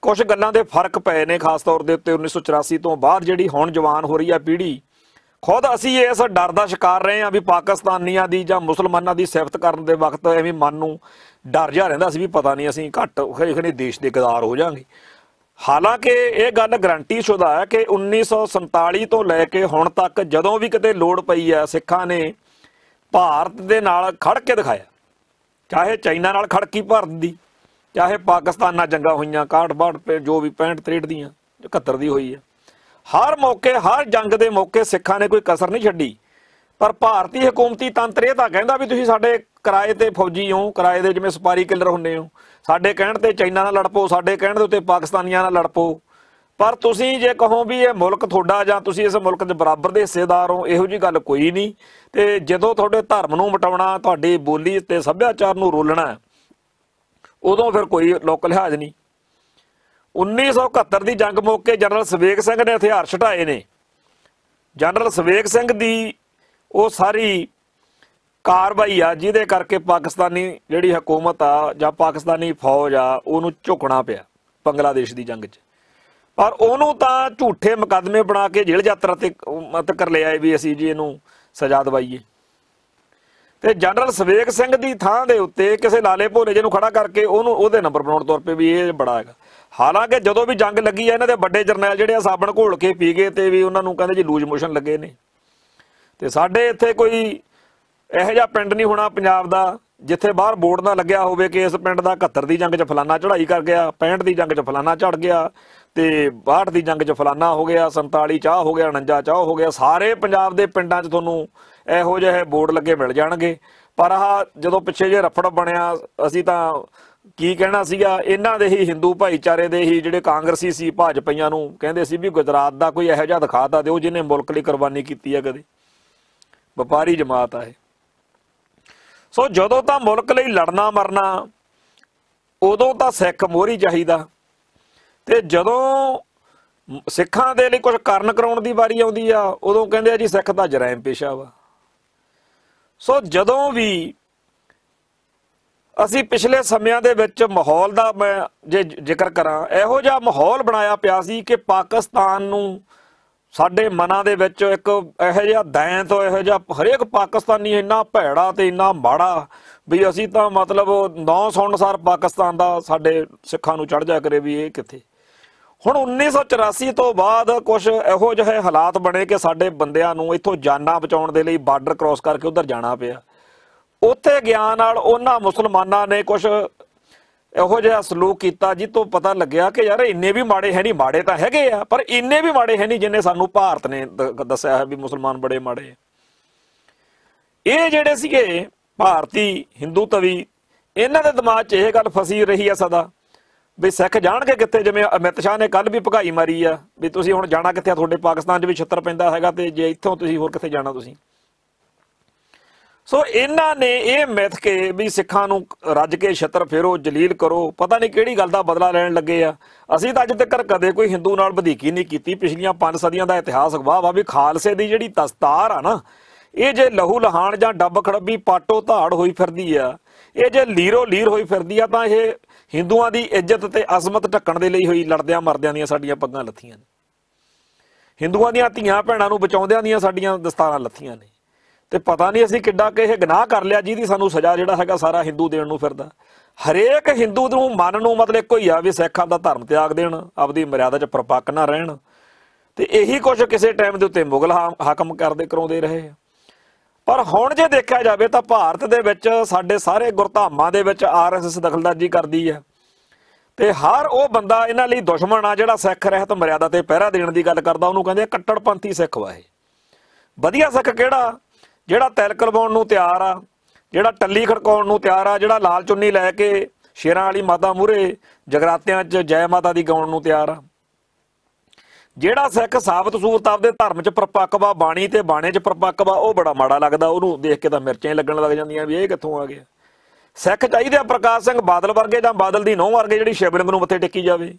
ਕੁਝ ਗੱਲਾਂ ਦੇ ਫਰਕ ਪਏ ਨੇ, ਖਾਸ ਤੌਰ ਦੇ ਉੱਤੇ 1984 ਤੋਂ ਬਾਅਦ ਜਿਹੜੀ ਹੁਣ ਜਵਾਨ ਹੋ ਰਹੀ ਆ ਪੀੜ੍ਹੀ, ਖੁਦ ਅਸੀਂ ਇਸ ਡਰ ਦਾ ਸ਼ਿਕਾਰ ਰਹੇ ਹਾਂ ਵੀ ਪਾਕਿਸਤਾਨੀਆਂ ਦੀ ਜਾਂ ਮੁਸਲਮਾਨਾਂ ਦੀ ਸਿਫਤ ਕਰਨ ਦੇ ਵਕਤ ਐਵੇਂ ਮਨ ਨੂੰ ਡਰ ਜਿਹਾ ਰਹਿੰਦਾ ਸੀ ਵੀ ਪਤਾ ਨਹੀਂ ਅਸੀਂ ਘੱਟ ਖਰੇ ਦੇਸ਼ ਦੇ ਗਦਾਰ ਹੋ ਜਾਵਾਂਗੇ। ਹਾਲਾਂਕਿ ਇਹ ਗੱਲ ਗਰੰਟੀਸ਼ੁਦਾ ਹੈ ਕਿ 1947 ਤੋਂ ਲੈ ਕੇ ਹੁਣ ਤੱਕ ਜਦੋਂ ਵੀ ਕਿਤੇ ਲੋੜ ਪਈ ਹੈ, ਸਿੱਖਾਂ ਨੇ ਭਾਰਤ ਦੇ ਨਾਲ ਖੜ ਕੇ ਦਿਖਾਇਆ। ਚਾਹੇ ਚਾਈਨਾ ਨਾਲ ਖੜਕੀ ਭਾਰਤ ਦੀ, ਚਾਹੇ ਪਾਕਿਸਤਾਨ ਨਾਲ ਜੰਗਾਂ ਹੋਈਆਂ 61 ਜੋ ਵੀ 65 63 ਦੀਆਂ 71 ਦੀ ਹੋਈ ਹੈ, ਹਰ ਮੌਕੇ ਹਰ ਜੰਗ ਦੇ ਮੌਕੇ ਸਿੱਖਾਂ ਨੇ ਕੋਈ ਕਸਰ ਨਹੀਂ ਛੱਡੀ। ਪਰ ਭਾਰਤੀ ਹਕੂਮਤੀ ਤੰਤਰ ਇਹ ਤਾਂ ਕਹਿੰਦਾ ਵੀ ਤੁਸੀਂ ਸਾਡੇ ਕਿਰਾਏ ਤੇ ਫੌਜੀ ਹੋ, ਕਿਰਾਏ ਦੇ ਜਿਵੇਂ ਸਪਾਰੀ ਕਿਲਰ ਹੁੰਦੇ ਹੋ, ਸਾਡੇ ਕਹਿਣ ਤੇ ਚਾਈਨਾ ਨਾਲ ਲੜ ਪਓ, ਸਾਡੇ ਕਹਿਣ ਦੇ ਉੱਤੇ ਪਾਕਿਸਤਾਨੀਆਂ ਨਾਲ ਲੜ ਪਓ। ਪਰ ਤੁਸੀਂ ਜੇ ਕਹੋ ਵੀ ਇਹ ਮੁਲਕ ਤੁਹਾਡਾ ਜਾਂ ਤੁਸੀਂ ਇਸ ਮੁਲਕ ਦੇ ਬਰਾਬਰ ਦੇ ਹਿੱਸੇਦਾਰ ਹੋ, ਇਹੋ ਜਿਹੀ ਗੱਲ ਕੋਈ ਨਹੀਂ। ਤੇ ਜਦੋਂ ਤੁਹਾਡੇ ਧਰਮ ਨੂੰ ਮਿਟਾਉਣਾ, ਤੁਹਾਡੀ ਬੋਲੀ ਤੇ ਸੱਭਿਆਚਾਰ ਨੂੰ ਰੋਲਣਾ, ਉਦੋਂ ਫਿਰ ਕੋਈ ਲੋਕ ਲਿਹਾਜ਼ ਨਹੀਂ। 1971 ਦੀ ਜੰਗ ਮੌਕੇ ਜਨਰਲ ਸਵੇਗ ਸਿੰਘ ਨੇ ਹਥਿਆਰ ਛੁਟਾਏ ਨੇ। ਜਨਰਲ ਸਵੇਗ ਸਿੰਘ ਦੀ ਉਹ ਸਾਰੀ ਕਾਰਵਾਈ ਆ ਜਿਹਦੇ ਕਰਕੇ ਪਾਕਿਸਤਾਨੀ ਜਿਹੜੀ ਹਕੂਮਤ ਆ ਜਾਂ ਪਾਕਿਸਤਾਨੀ ਫੌਜ ਆ ਉਹਨੂੰ ਝੁਕਣਾ ਪਿਆ ਬੰਗਲਾਦੇਸ਼ ਦੀ ਜੰਗ 'ਚ। ਪਰ ਉਹਨੂੰ ਤਾਂ ਝੂਠੇ ਮੁਕੱਦਮੇ ਬਣਾ ਕੇ ਜੇਲ੍ਹ ਯਾਤਰਾ ਤੇ ਕਰ ਲਿਆਏ ਵੀ ਅਸੀਂ ਜੀ ਇਹਨੂੰ ਸਜ਼ਾ ਦਵਾਈਏ। ਤੇ ਜਨਰਲ ਸਵੇਗ ਸਿੰਘ ਦੀ ਥਾਂ ਦੇ ਉੱਤੇ ਕਿਸੇ ਲਾਲੇ ਭੋਲੇ ਜਿਹਨੂੰ ਖੜਾ ਕਰਕੇ ਉਹਦੇ ਨੰਬਰ ਬਣਾਉਣ ਤੌਰ 'ਤੇ ਵੀ ਇਹ ਬੜਾ ਹੈਗਾ। ਹਾਲਾਂਕਿ ਜਦੋਂ ਵੀ ਜੰਗ ਲੱਗੀ ਆ ਇਹਨਾਂ ਦੇ ਵੱਡੇ ਜਰਨੈਲ ਜਿਹੜੇ ਆ ਸਾਬਣ ਘੋਲ ਕੇ ਪੀ ਗਏ ਤੇ ਵੀ ਉਹਨਾਂ ਨੂੰ ਕਹਿੰਦੇ ਜੀ ਲੂਜ਼ ਮੋਸ਼ਨ ਲੱਗੇ ਨੇ। ਤੇ ਸਾਡੇ ਇੱਥੇ ਕੋਈ ਇਹੋ ਜਿਹਾ ਪਿੰਡ ਨਹੀਂ ਹੋਣਾ ਪੰਜਾਬ ਦਾ ਜਿੱਥੇ ਬਾਹਰ ਬੋਰਡ ਨਾ ਲੱਗਿਆ ਹੋਵੇ ਕਿ ਇਸ ਪਿੰਡ ਦਾ 71 ਦੀ ਜੰਗ 'ਚ ਫਲਾਨਾ ਚੜ੍ਹਾਈ ਕਰ ਗਿਆ, 65 ਦੀ ਜੰਗ 'ਚ ਫਲਾਨਾ ਚੜ ਗਿਆ, ਤੇ 62 ਦੀ ਜੰਗ 'ਚ ਫਲਾਨਾ ਹੋ ਗਿਆ, 47 ਚਾਹ ਹੋ ਗਿਆ, 49 ਚਾਹ ਹੋ ਗਿਆ। ਸਾਰੇ ਪੰਜਾਬ ਦੇ ਪਿੰਡਾਂ 'ਚ ਤੁਹਾਨੂੰ ਇਹੋ ਜਿਹੇ ਬੋਰਡ ਲੱਗੇ ਮਿਲ ਜਾਣਗੇ। ਪਰ ਆਹ ਜਦੋਂ ਪਿੱਛੇ ਜੇ ਰਫੜ ਬਣਿਆ, ਅਸੀਂ ਤਾਂ ਕੀ ਕਹਿਣਾ ਸੀਗਾ, ਇਹਨਾਂ ਦੇ ਹੀ ਹਿੰਦੂ ਭਾਈਚਾਰੇ ਦੇ ਹੀ ਜਿਹੜੇ ਕਾਂਗਰਸੀ ਸੀ ਭਾਜਪਾਈਆਂ ਨੂੰ ਕਹਿੰਦੇ ਸੀ ਵੀ ਗੁਜਰਾਤ ਦਾ ਕੋਈ ਇਹੋ ਜਿਹਾ ਦਿਖਾ ਤਾਂ ਦਿਓ ਜਿਹਨੇ ਮੁਲਕ ਲਈ ਕੁਰਬਾਨੀ ਕੀਤੀ ਹੈ ਕਦੇ। ਵਪਾਰੀ ਜਮਾਤ ਆ ਇਹ। ਸੋ ਜਦੋਂ ਤਾਂ ਮੁਲਕ ਲਈ ਲੜਨਾ ਮਰਨਾ ਉਦੋਂ ਤਾਂ ਸਿੱਖ ਮੋਹਰੀ ਚਾਹੀਦਾ, ਤੇ ਜਦੋਂ ਸਿੱਖਾਂ ਦੇ ਲਈ ਕੁਝ ਕਰਨ ਕਰਾਉਣ ਦੀ ਵਾਰੀ ਆਉਂਦੀ ਆ ਉਦੋਂ ਕਹਿੰਦੇ ਆ ਜੀ ਸਿੱਖ ਤਾਂ ਜਰਾਇਮ ਪੇਸ਼ਾ ਵਾ। ਸੋ ਜਦੋਂ ਵੀ ਅਸੀਂ ਪਿਛਲੇ ਸਮਿਆਂ ਦੇ ਵਿੱਚ ਮਾਹੌਲ ਦਾ ਮੈਂ ਜੇ ਜ਼ਿਕਰ ਕਰਾਂ, ਇਹੋ ਜਿਹਾ ਮਾਹੌਲ ਬਣਾਇਆ ਪਿਆ ਸੀ ਕਿ ਪਾਕਿਸਤਾਨ ਨੂੰ ਸਾਡੇ ਮਨਾਂ ਦੇ ਵਿੱਚ ਇੱਕ ਇਹੋ ਜਿਹਾ ਦੈਂਤ, ਇਹੋ ਜਿਹਾ ਹਰੇਕ ਪਾਕਿਸਤਾਨੀ ਇੰਨਾ ਭੈੜਾ ਤੇ ਇੰਨਾ ਮਾੜਾ ਵੀ ਅਸੀਂ ਤਾਂ ਮਤਲਬ ਨਾਂ ਸੁਣਨ ਸਾਰ ਪਾਕਿਸਤਾਨ ਦਾ ਸਾਡੇ ਸਿੱਖਾਂ ਨੂੰ ਚੜ੍ਹ ਜਾ ਕਰੇ ਵੀ ਇਹ ਕਿੱਥੇ। ਹੁਣ 1984 ਤੋਂ ਬਾਅਦ ਕੁਝ ਇਹੋ ਜਿਹੇ ਹਾਲਾਤ ਬਣੇ ਕਿ ਸਾਡੇ ਬੰਦਿਆਂ ਨੂੰ ਇੱਥੋਂ ਜਾਨਾਂ ਬਚਾਉਣ ਦੇ ਲਈ ਬਾਰਡਰ ਕ੍ਰੋਸ ਕਰਕੇ ਉੱਧਰ ਜਾਣਾ ਪਿਆ। ਉੱਥੇ ਗਿਆਨ ਨਾਲ ਉਹਨਾਂ ਮੁਸਲਮਾਨਾਂ ਨੇ ਕੁਝ ਇਹੋ ਜਿਹਾ ਸਲੂਕ ਕੀਤਾ ਜਿਹ ਤੋਂ ਪਤਾ ਲੱਗਿਆ ਕਿ ਯਾਰ ਇੰਨੇ ਵੀ ਮਾੜੇ ਹੈ ਨਹੀਂ, ਮਾੜੇ ਤਾਂ ਹੈਗੇ ਆ ਪਰ ਇੰਨੇ ਵੀ ਮਾੜੇ ਹੈ ਨਹੀਂ ਜਿੰਨੇ ਸਾਨੂੰ ਭਾਰਤ ਨੇ ਦੱਸਿਆ ਹੈ ਵੀ ਮੁਸਲਮਾਨ ਬੜੇ ਮਾੜੇ। ਇਹ ਜਿਹੜੇ ਸੀਗੇ ਭਾਰਤੀ ਹਿੰਦੂ ਤਵੀ, ਇਹਨਾਂ ਦੇ ਦਿਮਾਗ 'ਚ ਇਹ ਗੱਲ ਫਸੀ ਰਹੀ ਆ ਸਦਾ ਵੀ ਸਿੱਖ ਜਾਣਗੇ ਕਿੱਥੇ। ਜਿਵੇਂ ਅਮਿਤ ਸ਼ਾਹ ਨੇ ਕੱਲ੍ਹ ਵੀ ਭਗਾਈ ਮਾਰੀ ਆ ਵੀ ਤੁਸੀਂ ਹੁਣ ਜਾਣਾ ਕਿੱਥੇ ਆ, ਤੁਹਾਡੇ ਪਾਕਿਸਤਾਨ 'ਚ ਵੀ ਛਿੱਤਰ ਪੈਂਦਾ ਹੈਗਾ ਤੇ ਜੇ ਇੱਥੋਂ ਤੁਸੀਂ ਹੋਰ ਕਿੱਥੇ ਜਾਣਾ ਤੁਸੀਂ। ਸੋ ਇਹਨਾਂ ਨੇ ਇਹ ਮਿੱਥ ਕੇ ਵੀ ਸਿੱਖਾਂ ਨੂੰ ਰੱਜ ਕੇ ਛਿੱਤਰ ਫੇਰੋ, ਜਲੀਲ ਕਰੋ, ਪਤਾ ਨਹੀਂ ਕਿਹੜੀ ਗੱਲ ਦਾ ਬਦਲਾ ਲੈਣ ਲੱਗੇ ਆ। ਅਸੀਂ ਤਾਂ ਅੱਜ ਤੱਕ ਕਦੇ ਕੋਈ ਹਿੰਦੂ ਨਾਲ ਵਧੀਕੀ ਨਹੀਂ ਕੀਤੀ। ਪਿਛਲੀਆਂ 5 ਸਦੀਆਂ ਦਾ ਇਤਿਹਾਸ ਗਵਾਹ ਵਾ ਵੀ ਖਾਲਸੇ ਦੀ ਜਿਹੜੀ ਦਸਤਾਰ ਆ ਨਾ, ਇਹ ਜੇ ਲਹੂ ਲਹਾਨ ਜਾਂ ਡੱਬ ਖੜੱਬੀ ਪਾਟੋ ਧਾੜ ਹੋਈ ਫਿਰਦੀ ਆ, ਇਹ ਜੇ ਲੀਰੋ ਲੀਰ ਹੋਈ ਫਿਰਦੀ ਆ, ਤਾਂ ਇਹ ਹਿੰਦੂਆਂ ਦੀ ਇੱਜ਼ਤ ਤੇ ਅਜ਼ਮਤ ਢੱਕਣ ਦੇ ਲਈ ਹੋਈ। ਲੜਦਿਆਂ ਮਰਦਿਆਂ ਦੀਆਂ ਸਾਡੀਆਂ ਪੱਗਾਂ ਲੱਥੀਆਂ ਨੇ, ਹਿੰਦੂਆਂ ਦੀਆਂ ਧੀਆਂ ਭੈਣਾਂ ਨੂੰ ਬਚਾਉਂਦਿਆਂ ਦੀਆਂ ਸਾਡੀਆਂ ਦਸਤਾਰਾਂ ਲੱਥੀਆਂ ਨੇ। ਤੇ ਪਤਾ ਨਹੀਂ ਅਸੀਂ ਕਿੱਡਾ ਕਿ ਇਹ ਗੁਨਾਹ ਕਰ ਲਿਆ ਜਿਹਦੀ ਸਾਨੂੰ ਸਜ਼ਾ ਜਿਹੜਾ ਹੈਗਾ ਸਾਰਾ ਹਿੰਦੂ ਦੇਣ ਨੂੰ ਫਿਰਦਾ। ਹਰੇਕ ਹਿੰਦੂ ਨੂੰ ਮਨ ਨੂੰ ਮਤਲਬ ਇੱਕੋ ਹੀ ਆ ਵੀ ਸਿੱਖ ਆਪਦਾ ਧਰਮ ਤਿਆਗ ਦੇਣ, ਆਪਦੀ ਮਰਿਆਦਾ 'ਚ ਪਰਪੱਕ ਨਾ ਰਹਿਣ। ਤੇ ਇਹੀ ਕੁਝ ਕਿਸੇ ਟਾਈਮ ਦੇ ਉੱਤੇ ਮੁਗਲ ਹਾਕਮ ਕਰਾਉਂਦੇ ਰਹੇ। ਪਰ ਹੁਣ ਜੇ ਦੇਖਿਆ ਜਾਵੇ ਤਾਂ ਭਾਰਤ ਦੇ ਵਿੱਚ ਸਾਡੇ ਸਾਰੇ ਗੁਰਧਾਮਾਂ ਦੇ ਵਿੱਚ RSS ਦਖਲਅੰਦਾਜ਼ੀ ਕਰਦੀ ਹੈ। ਤੇ ਹਰ ਉਹ ਬੰਦਾ ਇਹਨਾਂ ਲਈ ਦੁਸ਼ਮਣ ਆ ਜਿਹੜਾ ਸਿੱਖ ਰਹਿਤ ਮਰਿਆਦਾ ਤੇ ਪਹਿਰਾ ਦੇਣ ਦੀ ਗੱਲ ਕਰਦਾ, ਉਹਨੂੰ ਕਹਿੰਦੇ ਕੱਟੜਪੰਥੀ ਸਿੱਖ ਵਾ ਇਹ। ਵਧੀਆ ਸਿੱਖ ਕਿਹੜਾ? ਜਿਹੜਾ ਤਿਲਕ ਲਵਾਉਣ ਨੂੰ ਤਿਆਰ ਆ, ਜਿਹੜਾ ਟੱਲੀ ਖੜਕਾਉਣ ਨੂੰ ਤਿਆਰ ਆ, ਜਿਹੜਾ ਲਾਲ ਚੁੰਨੀ ਲੈ ਕੇ ਸ਼ੇਰਾਂ ਵਾਲੀ ਮਾਤਾ ਮੂਹਰੇ ਜਗਰਾਤਿਆਂ 'ਚ ਜੈ ਮਾਤਾ ਦੀ ਗਾਉਣ ਨੂੰ ਤਿਆਰ ਆ। ਜਿਹੜਾ ਸਿੱਖ ਸਾਬਤ ਸੂਰਤ ਆਪਦੇ ਧਰਮ 'ਚ ਪਰਪੱਕ ਵਾ, ਬਾਣੀ ਤੇ ਬਾਣੇ 'ਚ ਪਰਪੱਕ ਵਾ, ਉਹ ਬੜਾ ਮਾੜਾ ਲੱਗਦਾ। ਉਹਨੂੰ ਦੇਖ ਕੇ ਤਾਂ ਮਿਰਚਾਂ ਹੀ ਲੱਗਣ ਲੱਗ ਜਾਂਦੀਆਂ ਵੀ ਇਹ ਕਿੱਥੋਂ ਆ ਗਿਆ। ਸਿੱਖ ਚਾਹੀਦੇ ਆ ਪ੍ਰਕਾਸ਼ ਸਿੰਘ ਬਾਦਲ ਵਰਗੇ ਜਾਂ ਬਾਦਲ ਦੀ ਨੂੰਹ ਵਰਗੇ ਜਿਹੜੀ ਸ਼ਿਵਲਿੰਗ ਨੂੰ ਮੱਥੇ ਟੇਕੀ ਜਾਵੇ।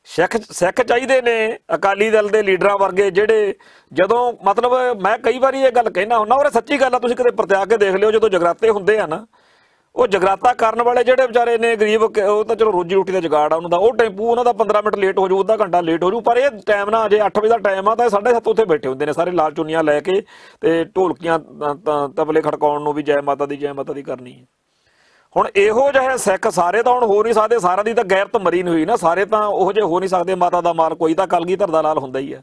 ਸਿੱਖ ਚਾਹੀਦੇ ਨੇ ਅਕਾਲੀ ਦਲ ਦੇ ਲੀਡਰਾਂ ਵਰਗੇ ਜਿਹੜੇ ਜਦੋਂ ਮਤਲਬ ਮੈਂ ਕਈ ਵਾਰੀ ਇਹ ਗੱਲ ਕਹਿਣਾ ਹੁੰਦਾ ਔਰ ਸੱਚੀ ਗੱਲ ਆ, ਤੁਸੀਂ ਕਿਤੇ ਪ੍ਰਤਿਆ ਕੇ ਦੇਖ ਲਿਓ, ਜਦੋਂ ਜਗਰਾਤੇ ਹੁੰਦੇ ਆ ਨਾ ਉਹ ਜਗਰਾਤਾ ਕਰਨ ਵਾਲੇ ਜਿਹੜੇ ਵਿਚਾਰੇ ਨੇ ਗਰੀਬ, ਉਹ ਤਾਂ ਚਲੋ ਰੋਜੀ ਰੋਟੀ ਦਾ ਜੁਗਾੜ ਆ ਉਹਨਾਂ ਦਾ, ਉਹ ਟੈਂਪੂ ਉਹਨਾਂ ਦਾ 15 ਮਿੰਟ ਲੇਟ ਹੋ ਜਾਊ, ਅੱਧਾ ਘੰਟਾ ਲੇਟ ਹੋ ਜਾਊ, ਪਰ ਇਹ ਟਾਈਮ ਨਾਲ ਅਜੇ 8 ਵਜੇ ਦਾ ਟਾਈਮ ਆ ਤਾਂ 7:30 ਉੱਥੇ ਬੈਠੇ ਹੁੰਦੇ ਨੇ ਸਾਰੇ ਲਾਲ ਚੁੰਨੀਆਂ ਲੈ ਕੇ, ਤੇ ਢੋਲਕੀਆਂ ਤਬਲੇ ਖੜਕਾਉਣ ਨੂੰ ਵੀ ਜੈ ਮਾਤਾ ਦੀ ਕਰਨੀ ਹੈ। ਹੁਣ ਇਹੋ ਜਿਹੇ ਸਿੱਖ ਸਾਰੇ ਤਾਂ ਹੁਣ ਹੋ ਨਹੀਂ ਸਕਦੇ, ਸਾਰਿਆਂ ਦੀ ਤਾਂ ਗੈਰਤ ਮਰੀ ਨਹੀਂ ਹੋਈ ਨਾ, ਸਾਰੇ ਤਾਂ ਉਹੋ ਜਿਹੇ ਹੋ ਨਹੀਂ ਸਕਦੇ। ਮਾਤਾ ਦਾ ਮਾਲ ਕੋਈ ਤਾਂ ਕਲਗੀਧਰ ਦਾ ਲਾਲ ਹੁੰਦਾ ਹੀ ਹੈ,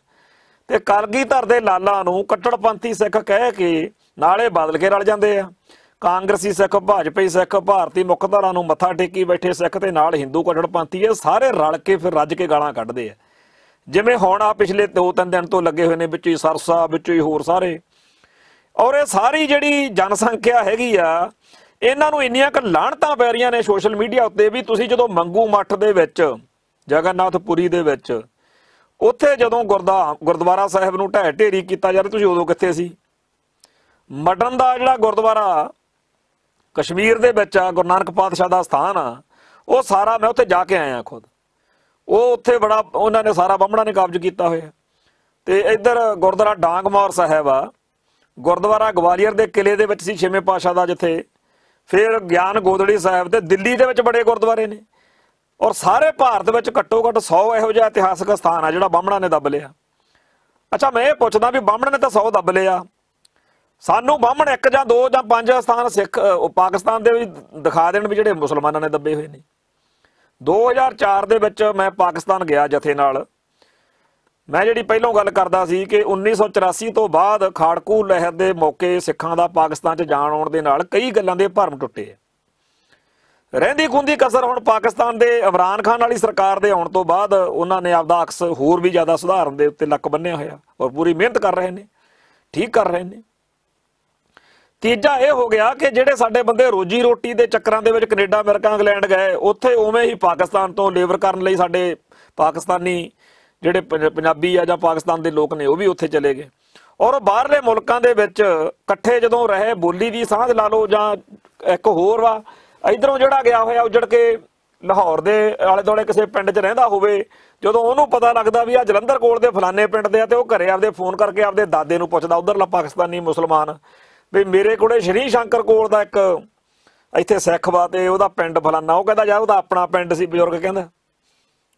ਤੇ ਕਲਗੀਧਰ ਦੇ ਲਾਲਾਂ ਨੂੰ ਕੱਟੜਪੰਥੀ ਸਿੱਖ ਕਹਿ ਕੇ ਨਾਲੇ ਬਦਲ ਕੇ ਰਲ ਜਾਂਦੇ ਆ। ਕਾਂਗਰਸੀ ਸਿੱਖ, ਭਾਜਪਾਈ ਸਿੱਖ, ਭਾਰਤੀ ਮੁੱਖ ਧਾਰਾ ਨੂੰ ਮੱਥਾ ਟੇਕੀ ਬੈਠੇ ਸਿੱਖ ਤੇ ਨਾਲ ਹਿੰਦੂ ਕੱਟੜਪੰਥੀ, ਇਹ ਸਾਰੇ ਰਲ ਕੇ ਫਿਰ ਰੱਜ ਕੇ ਗਾਲਾਂ ਕੱਢਦੇ ਆ। ਜਿਵੇਂ ਹੁਣ ਆ ਪਿਛਲੇ 2-3 ਦਿਨ ਤੋਂ ਲੱਗੇ ਹੋਏ ਨੇ, ਵਿੱਚ ਹੀ ਸਰਸਾ, ਵਿੱਚ ਹੀ ਹੋਰ ਸਾਰੇ। ਔਰ ਇਹ ਸਾਰੀ ਜਿਹੜੀ ਜਨਸੰਖਿਆ ਹੈਗੀ ਆ, ਇਹਨਾਂ ਨੂੰ ਇੰਨੀਆਂ ਕੁ ਲਾਹਣਤਾਂ ਪੈ ਰਹੀਆਂ ਨੇ ਸੋਸ਼ਲ ਮੀਡੀਆ ਉੱਤੇ ਵੀ ਤੁਸੀਂ ਜਦੋਂ ਮੰਗੂ ਮੱਠ ਦੇ ਵਿੱਚ, ਜਗਨਨਾਥਪੁਰੀ ਦੇ ਵਿੱਚ, ਉੱਥੇ ਜਦੋਂ ਗੁਰਦੁਆਰਾ ਸਾਹਿਬ ਨੂੰ ਢਹਿ ਢੇਰੀ ਕੀਤਾ ਜਾ ਰਿਹਾ, ਤੁਸੀਂ ਉਦੋਂ ਕਿੱਥੇ ਸੀ? ਮਟਨ ਦਾ ਜਿਹੜਾ ਗੁਰਦੁਆਰਾ ਕਸ਼ਮੀਰ ਦੇ ਵਿੱਚ ਆ, ਗੁਰੂ ਨਾਨਕ ਪਾਤਸ਼ਾਹ ਦਾ ਸਥਾਨ ਆ, ਉਹ ਸਾਰਾ ਮੈਂ ਉੱਥੇ ਜਾ ਕੇ ਆਇਆ ਖੁਦ। ਉਹ ਉੱਥੇ ਬੜਾ ਉਹਨਾਂ ਨੇ ਸਾਰਾ ਬਾਹਮਣਾਂ ਨੇ ਕਬਜ਼ ਕੀਤਾ ਹੋਇਆ। ਤੇ ਇੱਧਰ ਗੁਰਦੁਆਰਾ ਡਾਂਗਮੌਰ ਸਾਹਿਬ ਆ, ਗੁਰਦੁਆਰਾ ਗਵਾਲੀਅਰ ਦੇ ਕਿਲੇ ਦੇ ਵਿੱਚ ਸੀ 6ਵੇਂ ਪਾਤਸ਼ਾਹ ਦਾ ਜਿੱਥੇ, ਫਿਰ ਗਿਆਨ ਗੋਦੜੀ ਸਾਹਿਬ, ਤੇ ਦਿੱਲੀ ਦੇ ਵਿੱਚ ਬੜੇ ਗੁਰਦੁਆਰੇ ਨੇ। ਔਰ ਸਾਰੇ ਭਾਰਤ ਵਿੱਚ ਘੱਟੋ ਘੱਟ 100 ਇਹੋ ਜਿਹਾ ਇਤਿਹਾਸਕ ਸਥਾਨ ਆ ਜਿਹੜਾ ਬਾਹਮਣਾਂ ਨੇ ਦੱਬ ਲਿਆ। ਅੱਛਾ, ਮੈਂ ਇਹ ਪੁੱਛਦਾ ਵੀ ਬਾਹਮਣਾਂ ਨੇ ਤਾਂ 100 ਦੱਬ ਲਿਆ, ਸਾਨੂੰ ਬਾਹਮਣ 1 ਜਾਂ 2 ਜਾਂ 5 ਸਥਾਨ ਸਿੱਖ ਪਾਕਿਸਤਾਨ ਦੇ ਵੀ ਦਿਖਾ ਦੇਣ ਵੀ ਜਿਹੜੇ ਮੁਸਲਮਾਨਾਂ ਨੇ ਦੱਬੇ ਹੋਏ ਨੇ। 2004 ਦੇ ਵਿੱਚ ਮੈਂ ਪਾਕਿਸਤਾਨ ਗਿਆ ਜਥੇ ਨਾਲ। ਮੈਂ ਜਿਹੜੀ ਪਹਿਲੋਂ ਗੱਲ ਕਰਦਾ ਸੀ ਕਿ 1984 ਤੋਂ ਬਾਅਦ ਖਾੜਕੂ ਲਹਿਰ ਦੇ ਮੌਕੇ ਸਿੱਖਾਂ ਦਾ ਪਾਕਿਸਤਾਨ 'ਚ ਜਾਣ ਆਉਣ ਦੇ ਨਾਲ ਕਈ ਗੱਲਾਂ ਦੇ ਭਰਮ ਟੁੱਟੇ ਆ। ਰਹਿੰਦੀ ਖੂੰਦੀ ਕਸਰ ਹੁਣ ਪਾਕਿਸਤਾਨ ਦੇ ਇਮਰਾਨ ਖਾਨ ਵਾਲੀ ਸਰਕਾਰ ਦੇ ਆਉਣ ਤੋਂ ਬਾਅਦ ਉਹਨਾਂ ਨੇ ਆਪਦਾ ਅਕਸ ਹੋਰ ਵੀ ਜ਼ਿਆਦਾ ਸੁਧਾਰਨ ਦੇ ਉੱਤੇ ਲੱਕ ਬੰਨਿਆ ਹੋਇਆ, ਔਰ ਪੂਰੀ ਮਿਹਨਤ ਕਰ ਰਹੇ ਨੇ, ਠੀਕ ਕਰ ਰਹੇ ਨੇ। ਤੀਜਾ ਇਹ ਹੋ ਗਿਆ ਕਿ ਜਿਹੜੇ ਸਾਡੇ ਬੰਦੇ ਰੋਜੀ ਰੋਟੀ ਦੇ ਚੱਕਰਾਂ ਦੇ ਵਿੱਚ ਕੈਨੇਡਾ, ਅਮਰੀਕਾ, ਇੰਗਲੈਂਡ ਗਏ, ਉੱਥੇ ਉਵੇਂ ਹੀ ਪਾਕਿਸਤਾਨ ਤੋਂ ਲੇਬਰ ਕਰਨ ਲਈ ਸਾਡੇ ਪਾਕਿਸਤਾਨੀ ਜਿਹੜੇ ਪੰਜਾਬੀ ਆ ਜਾਂ ਪਾਕਿਸਤਾਨ ਦੇ ਲੋਕ ਨੇ ਉਹ ਵੀ ਉੱਥੇ ਚਲੇ ਗਏ। ਔਰ ਬਾਹਰਲੇ ਮੁਲਕਾਂ ਦੇ ਵਿੱਚ ਇਕੱਠੇ ਜਦੋਂ ਰਹੇ, ਬੋਲੀ ਦੀ ਸਾਂਝ ਲਾ ਲਓ ਜਾਂ ਇੱਕ ਹੋਰ ਵਾ, ਇੱਧਰੋਂ ਜਿਹੜਾ ਗਿਆ ਹੋਇਆ ਉੱਜੜ ਕੇ ਲਾਹੌਰ ਦੇ ਆਲੇ ਦੁਆਲੇ ਕਿਸੇ ਪਿੰਡ 'ਚ ਰਹਿੰਦਾ ਹੋਵੇ, ਜਦੋਂ ਉਹਨੂੰ ਪਤਾ ਲੱਗਦਾ ਵੀ ਆ ਜਲੰਧਰ ਕੋਲ ਦੇ ਫਲਾਣੇ ਪਿੰਡ ਦੇ ਆ, ਤੇ ਉਹ ਘਰੇ ਆਪਦੇ ਫੋਨ ਕਰਕੇ ਆਪਦੇ ਦਾਦੇ ਨੂੰ ਪੁੱਛਦਾ, ਉੱਧਰਲਾ ਪਾਕਿਸਤਾਨੀ ਮੁਸਲਮਾਨ, ਵੀ ਮੇਰੇ ਕੋਲੇ ਸ਼੍ਰੀ ਸ਼ੰਕਰ ਕੋਲ ਦਾ ਇੱਕ ਇੱਥੇ ਸਿੱਖ ਵਾ ਤੇ ਉਹਦਾ ਪਿੰਡ ਫਲਾਨਾ। ਉਹ ਕਹਿੰਦਾ ਯਾਰ ਉਹਦਾ ਆਪਣਾ ਪਿੰਡ ਸੀ, ਬਜ਼ੁਰਗ ਕਹਿੰਦਾ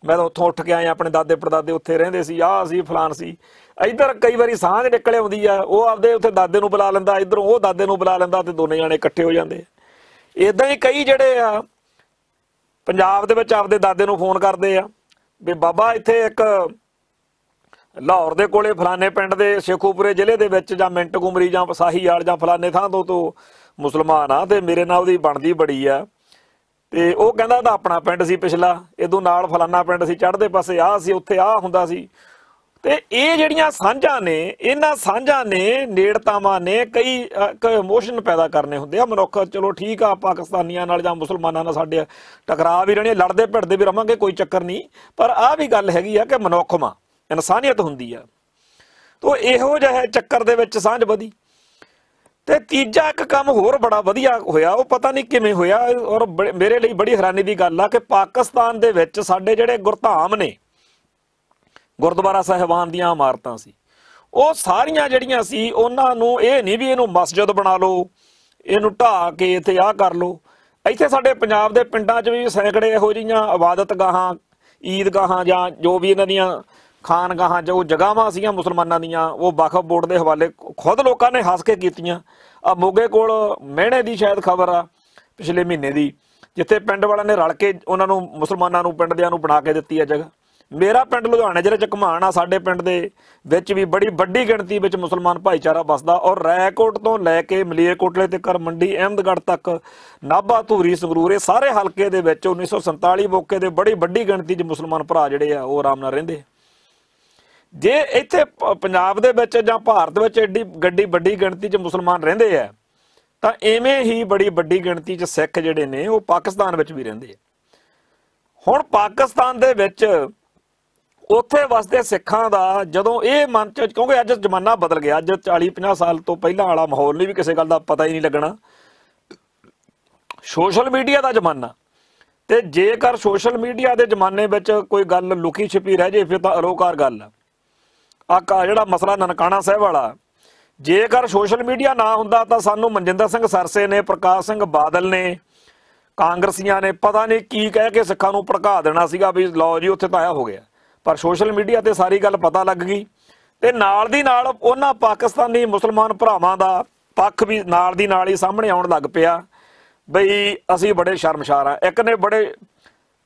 ਮੈਂ ਤਾਂ ਉੱਥੋਂ ਉੱਠ ਕੇ ਆਇਆ, ਆਪਣੇ ਦਾਦੇ ਪੜਦਾਦੇ ਉੱਥੇ ਰਹਿੰਦੇ ਸੀ, ਆਹ ਸੀ ਫਲਾਨ ਸੀ। ਇੱਧਰ ਕਈ ਵਾਰੀ ਸਾਂਝ ਨਿਕਲ ਆਉਂਦੀ ਆ, ਉਹ ਆਪਦੇ ਉੱਥੇ ਦਾਦੇ ਨੂੰ ਬੁਲਾ ਲੈਂਦਾ, ਇੱਧਰੋਂ ਉਹ ਦਾਦੇ ਨੂੰ ਬੁਲਾ ਲੈਂਦਾ, ਤੇ ਦੋਨੇ ਜਾਣੇ ਇਕੱਠੇ ਹੋ ਜਾਂਦੇ। ਇੱਦਾਂ ਹੀ ਕਈ ਜਿਹੜੇ ਆ ਪੰਜਾਬ ਦੇ ਵਿੱਚ ਆਪਦੇ ਦਾਦੇ ਨੂੰ ਫੋਨ ਕਰਦੇ ਆ ਵੀ ਬਾਬਾ ਇੱਥੇ ਇੱਕ ਲਾਹੌਰ ਦੇ ਕੋਲੇ ਫਲਾਣੇ ਪਿੰਡ ਦੇ ਸ਼ੇਖੂਪੁਰੇ ਜ਼ਿਲ੍ਹੇ ਦੇ ਵਿੱਚ ਜਾਂ ਮਿੰਟ ਕੁਮਰੀ ਜਾਂ ਸਾਹੀਵਾਲ ਜਾਂ ਫਲਾਣੇ ਥਾਂ ਤੋਂ ਮੁਸਲਮਾਨ ਆ, ਤੇ ਮੇਰੇ ਨਾਲ ਉਹਦੀ ਬਣਦੀ ਬੜੀ ਆ। ਤੇ ਉਹ ਕਹਿੰਦਾ ਉਹਦਾ ਆਪਣਾ ਪਿੰਡ ਸੀ ਪਿਛਲਾ, ਇਹਦੋਂ ਨਾਲ ਫਲਾਨਾ ਪਿੰਡ ਸੀ, ਚੜ੍ਹਦੇ ਪਾਸੇ ਆਹ ਸੀ, ਉੱਥੇ ਆਹ ਹੁੰਦਾ ਸੀ। ਤੇ ਇਹ ਜਿਹੜੀਆਂ ਸਾਂਝਾਂ ਨੇ, ਇਹਨਾਂ ਸਾਂਝਾਂ ਨੇ, ਨੇੜਤਾਵਾਂ ਨੇ ਕਈ ਇਮੋਸ਼ਨ ਪੈਦਾ ਕਰਨੇ ਹੁੰਦੇ ਆ ਮਨੁੱਖ। ਚਲੋ ਠੀਕ ਆ, ਪਾਕਿਸਤਾਨੀਆਂ ਨਾਲ ਜਾਂ ਮੁਸਲਮਾਨਾਂ ਨਾਲ ਸਾਡੇ ਟਕਰਾਅ ਵੀ ਰਹਿਣੇ, ਲੜਦੇ ਭਿੜਦੇ ਵੀ ਰਵਾਂਗੇ, ਕੋਈ ਚੱਕਰ ਨਹੀਂ, ਪਰ ਆਹ ਵੀ ਗੱਲ ਹੈਗੀ ਆ ਕਿ ਮਨੁੱਖ ਵਾਂ, ਇਨਸਾਨੀਅਤ ਹੁੰਦੀ ਆ। ਤੋ ਇਹੋ ਜਿਹੇ ਚੱਕਰ ਦੇ ਵਿੱਚ ਸਾਂਝ ਵਧੀ। ਤੇ ਤੀਜਾ ਇੱਕ ਕੰਮ ਹੋਰ ਬੜਾ ਵਧੀਆ ਹੋਇਆ, ਉਹ ਪਤਾ ਨਹੀਂ ਕਿਵੇਂ ਹੋਇਆ, ਔਰ ਮੇਰੇ ਲਈ ਬੜੀ ਹੈਰਾਨੀ ਦੀ ਗੱਲ ਆ ਕਿ ਪਾਕਿਸਤਾਨ ਦੇ ਵਿੱਚ ਸਾਡੇ ਜਿਹੜੇ ਗੁਰਧਾਮ ਨੇ, ਗੁਰਦੁਆਰਾ ਸਾਹਿਬਾਨ ਦੀਆਂ ਇਮਾਰਤਾਂ ਸੀ, ਉਹ ਸਾਰੀਆਂ ਜਿਹੜੀਆਂ ਸੀ ਉਹਨਾਂ ਨੂੰ ਇਹ ਨਹੀਂ ਵੀ ਇਹਨੂੰ ਮਸਜਿਦ ਬਣਾ ਲਓ, ਇਹਨੂੰ ਢਾਹ ਕੇ ਇੱਥੇ ਆਹ ਕਰ ਲਓ। ਇੱਥੇ ਸਾਡੇ ਪੰਜਾਬ ਦੇ ਪਿੰਡਾਂ 'ਚ ਵੀ ਸੈਂਕੜੇ ਇਹੋ ਜਿਹੀਆਂ ਇਬਾਦਤਗਾਹਾਂ, ਈਦਗਾਹਾਂ ਜਾਂ ਜੋ ਵੀ ਇਹਨਾਂ ਦੀਆਂ ਖਾਨਗਾਹਾਂ, ਜੋ ਜਗ੍ਹਾਵਾਂ ਸੀਗੀਆਂ ਮੁਸਲਮਾਨਾਂ ਦੀਆਂ, ਉਹ ਵਕਫ ਬੋਰਡ ਦੇ ਹਵਾਲੇ ਖੁਦ ਲੋਕਾਂ ਨੇ ਹੱਸ ਕੇ ਕੀਤੀਆਂ। ਆ ਮੋਗੇ ਕੋਲ ਮਹਿਣੇ ਦੀ ਸ਼ਾਇਦ ਖਬਰ ਆ ਪਿਛਲੇ ਮਹੀਨੇ ਦੀ, ਜਿੱਥੇ ਪਿੰਡ ਵਾਲਿਆਂ ਨੇ ਰਲ ਕੇ ਉਹਨਾਂ ਨੂੰ, ਮੁਸਲਮਾਨਾਂ ਨੂੰ, ਪਿੰਡ ਦਿਆਂ ਨੂੰ ਬਣਾ ਕੇ ਦਿੱਤੀ ਆ ਜਗ੍ਹਾ। ਮੇਰਾ ਪਿੰਡ ਲੁਧਿਆਣੇ ਜ਼ਿਲ੍ਹੇ 'ਚ ਘੁਮਾਣ ਆ, ਸਾਡੇ ਪਿੰਡ ਦੇ ਵਿੱਚ ਵੀ ਬੜੀ ਵੱਡੀ ਗਿਣਤੀ ਵਿੱਚ ਮੁਸਲਮਾਨ ਭਾਈਚਾਰਾ ਵੱਸਦਾ, ਔਰ ਰੈਕੋਟ ਤੋਂ ਲੈ ਕੇ ਮਲੇਰਕੋਟਲੇ ਤੇ ਕਰ ਮੰਡੀ ਅਹਿਮਦਗੜ੍ਹ ਤੱਕ, ਨਾਭਾ, ਧੂਰੀ, ਸੰਗਰੂਰ, ਇਹ ਸਾਰੇ ਹਲਕੇ ਦੇ ਵਿੱਚ 1947 ਮੌਕੇ ਦੇ ਬੜੀ ਵੱਡੀ ਗਿਣਤੀ 'ਚ ਮੁਸਲਮਾਨ ਭਰਾ ਜਿਹੜੇ ਆ ਉਹ ਆਰਾਮ ਨਾਲ ਰਹਿੰਦੇ। ਜੇ ਇੱਥੇ ਪੰਜਾਬ ਦੇ ਵਿੱਚ ਜਾਂ ਭਾਰਤ ਵਿੱਚ ਐਡੀ ਵੱਡੀ ਗਿਣਤੀ 'ਚ ਮੁਸਲਮਾਨ ਰਹਿੰਦੇ ਆ, ਤਾਂ ਇਵੇਂ ਹੀ ਬੜੀ ਵੱਡੀ ਗਿਣਤੀ 'ਚ ਸਿੱਖ ਜਿਹੜੇ ਨੇ ਉਹ ਪਾਕਿਸਤਾਨ ਵਿੱਚ ਵੀ ਰਹਿੰਦੇ ਆ। ਹੁਣ ਪਾਕਿਸਤਾਨ ਦੇ ਵਿੱਚ ਉੱਥੇ ਵਸਦੇ ਸਿੱਖਾਂ ਦਾ ਜਦੋਂ ਇਹ ਮਨ 'ਚ, ਕਿਉਂਕਿ ਅੱਜ ਜ਼ਮਾਨਾ ਬਦਲ ਗਿਆ, ਅੱਜ 40-50 ਸਾਲ ਤੋਂ ਪਹਿਲਾਂ ਵਾਲਾ ਮਾਹੌਲ ਨਹੀਂ ਵੀ ਕਿਸੇ ਗੱਲ ਦਾ ਪਤਾ ਹੀ ਨਹੀਂ ਲੱਗਣਾ, ਸੋਸ਼ਲ ਮੀਡੀਆ ਦਾ ਜ਼ਮਾਨਾ। ਤੇ ਜੇਕਰ ਸੋਸ਼ਲ ਮੀਡੀਆ ਦੇ ਜ਼ਮਾਨੇ ਵਿੱਚ ਕੋਈ ਗੱਲ ਲੁਕੀ ਛਿਪੀ ਰਹਿ ਜੇ ਫਿਰ ਤਾਂ ਅਲੋਕਾਰ ਗੱਲ ਆ। ਆਹ ਜਿਹੜਾ ਮਸਲਾ ਨਨਕਾਣਾ ਸਾਹਿਬ ਵਾਲਾ, ਜੇਕਰ ਸੋਸ਼ਲ ਮੀਡੀਆ ਨਾ ਹੁੰਦਾ ਤਾਂ ਸਾਨੂੰ ਮਨਜਿੰਦਰ ਸਿੰਘ ਸਰਸੇ ਨੇ, ਪ੍ਰਕਾਸ਼ ਸਿੰਘ ਬਾਦਲ ਨੇ, ਕਾਂਗਰਸੀਆਂ ਨੇ ਪਤਾ ਨਹੀਂ ਕੀ ਕਹਿ ਕੇ ਸਿੱਖਾਂ ਨੂੰ ਭੜਕਾ ਦੇਣਾ ਸੀਗਾ ਵੀ ਲਓ ਜੀ ਉੱਥੇ ਤਾਂ ਆਇਆ ਹੋ ਗਿਆ। ਪਰ ਸੋਸ਼ਲ ਮੀਡੀਆ ਤੇ ਸਾਰੀ ਗੱਲ ਪਤਾ ਲੱਗ ਗਈ ਤੇ ਨਾਲ ਦੀ ਨਾਲ ਉਹਨਾਂ ਪਾਕਿਸਤਾਨੀ ਮੁਸਲਮਾਨ ਭਰਾਵਾਂ ਦਾ ਪੱਖ ਵੀ ਨਾਲ ਦੀ ਨਾਲ ਹੀ ਸਾਹਮਣੇ ਆਉਣ ਲੱਗ ਪਿਆ ਬਈ ਅਸੀਂ ਬੜੇ ਸ਼ਰਮਸ਼ਾਰ ਆ। ਇੱਕ ਨੇ ਬੜੇ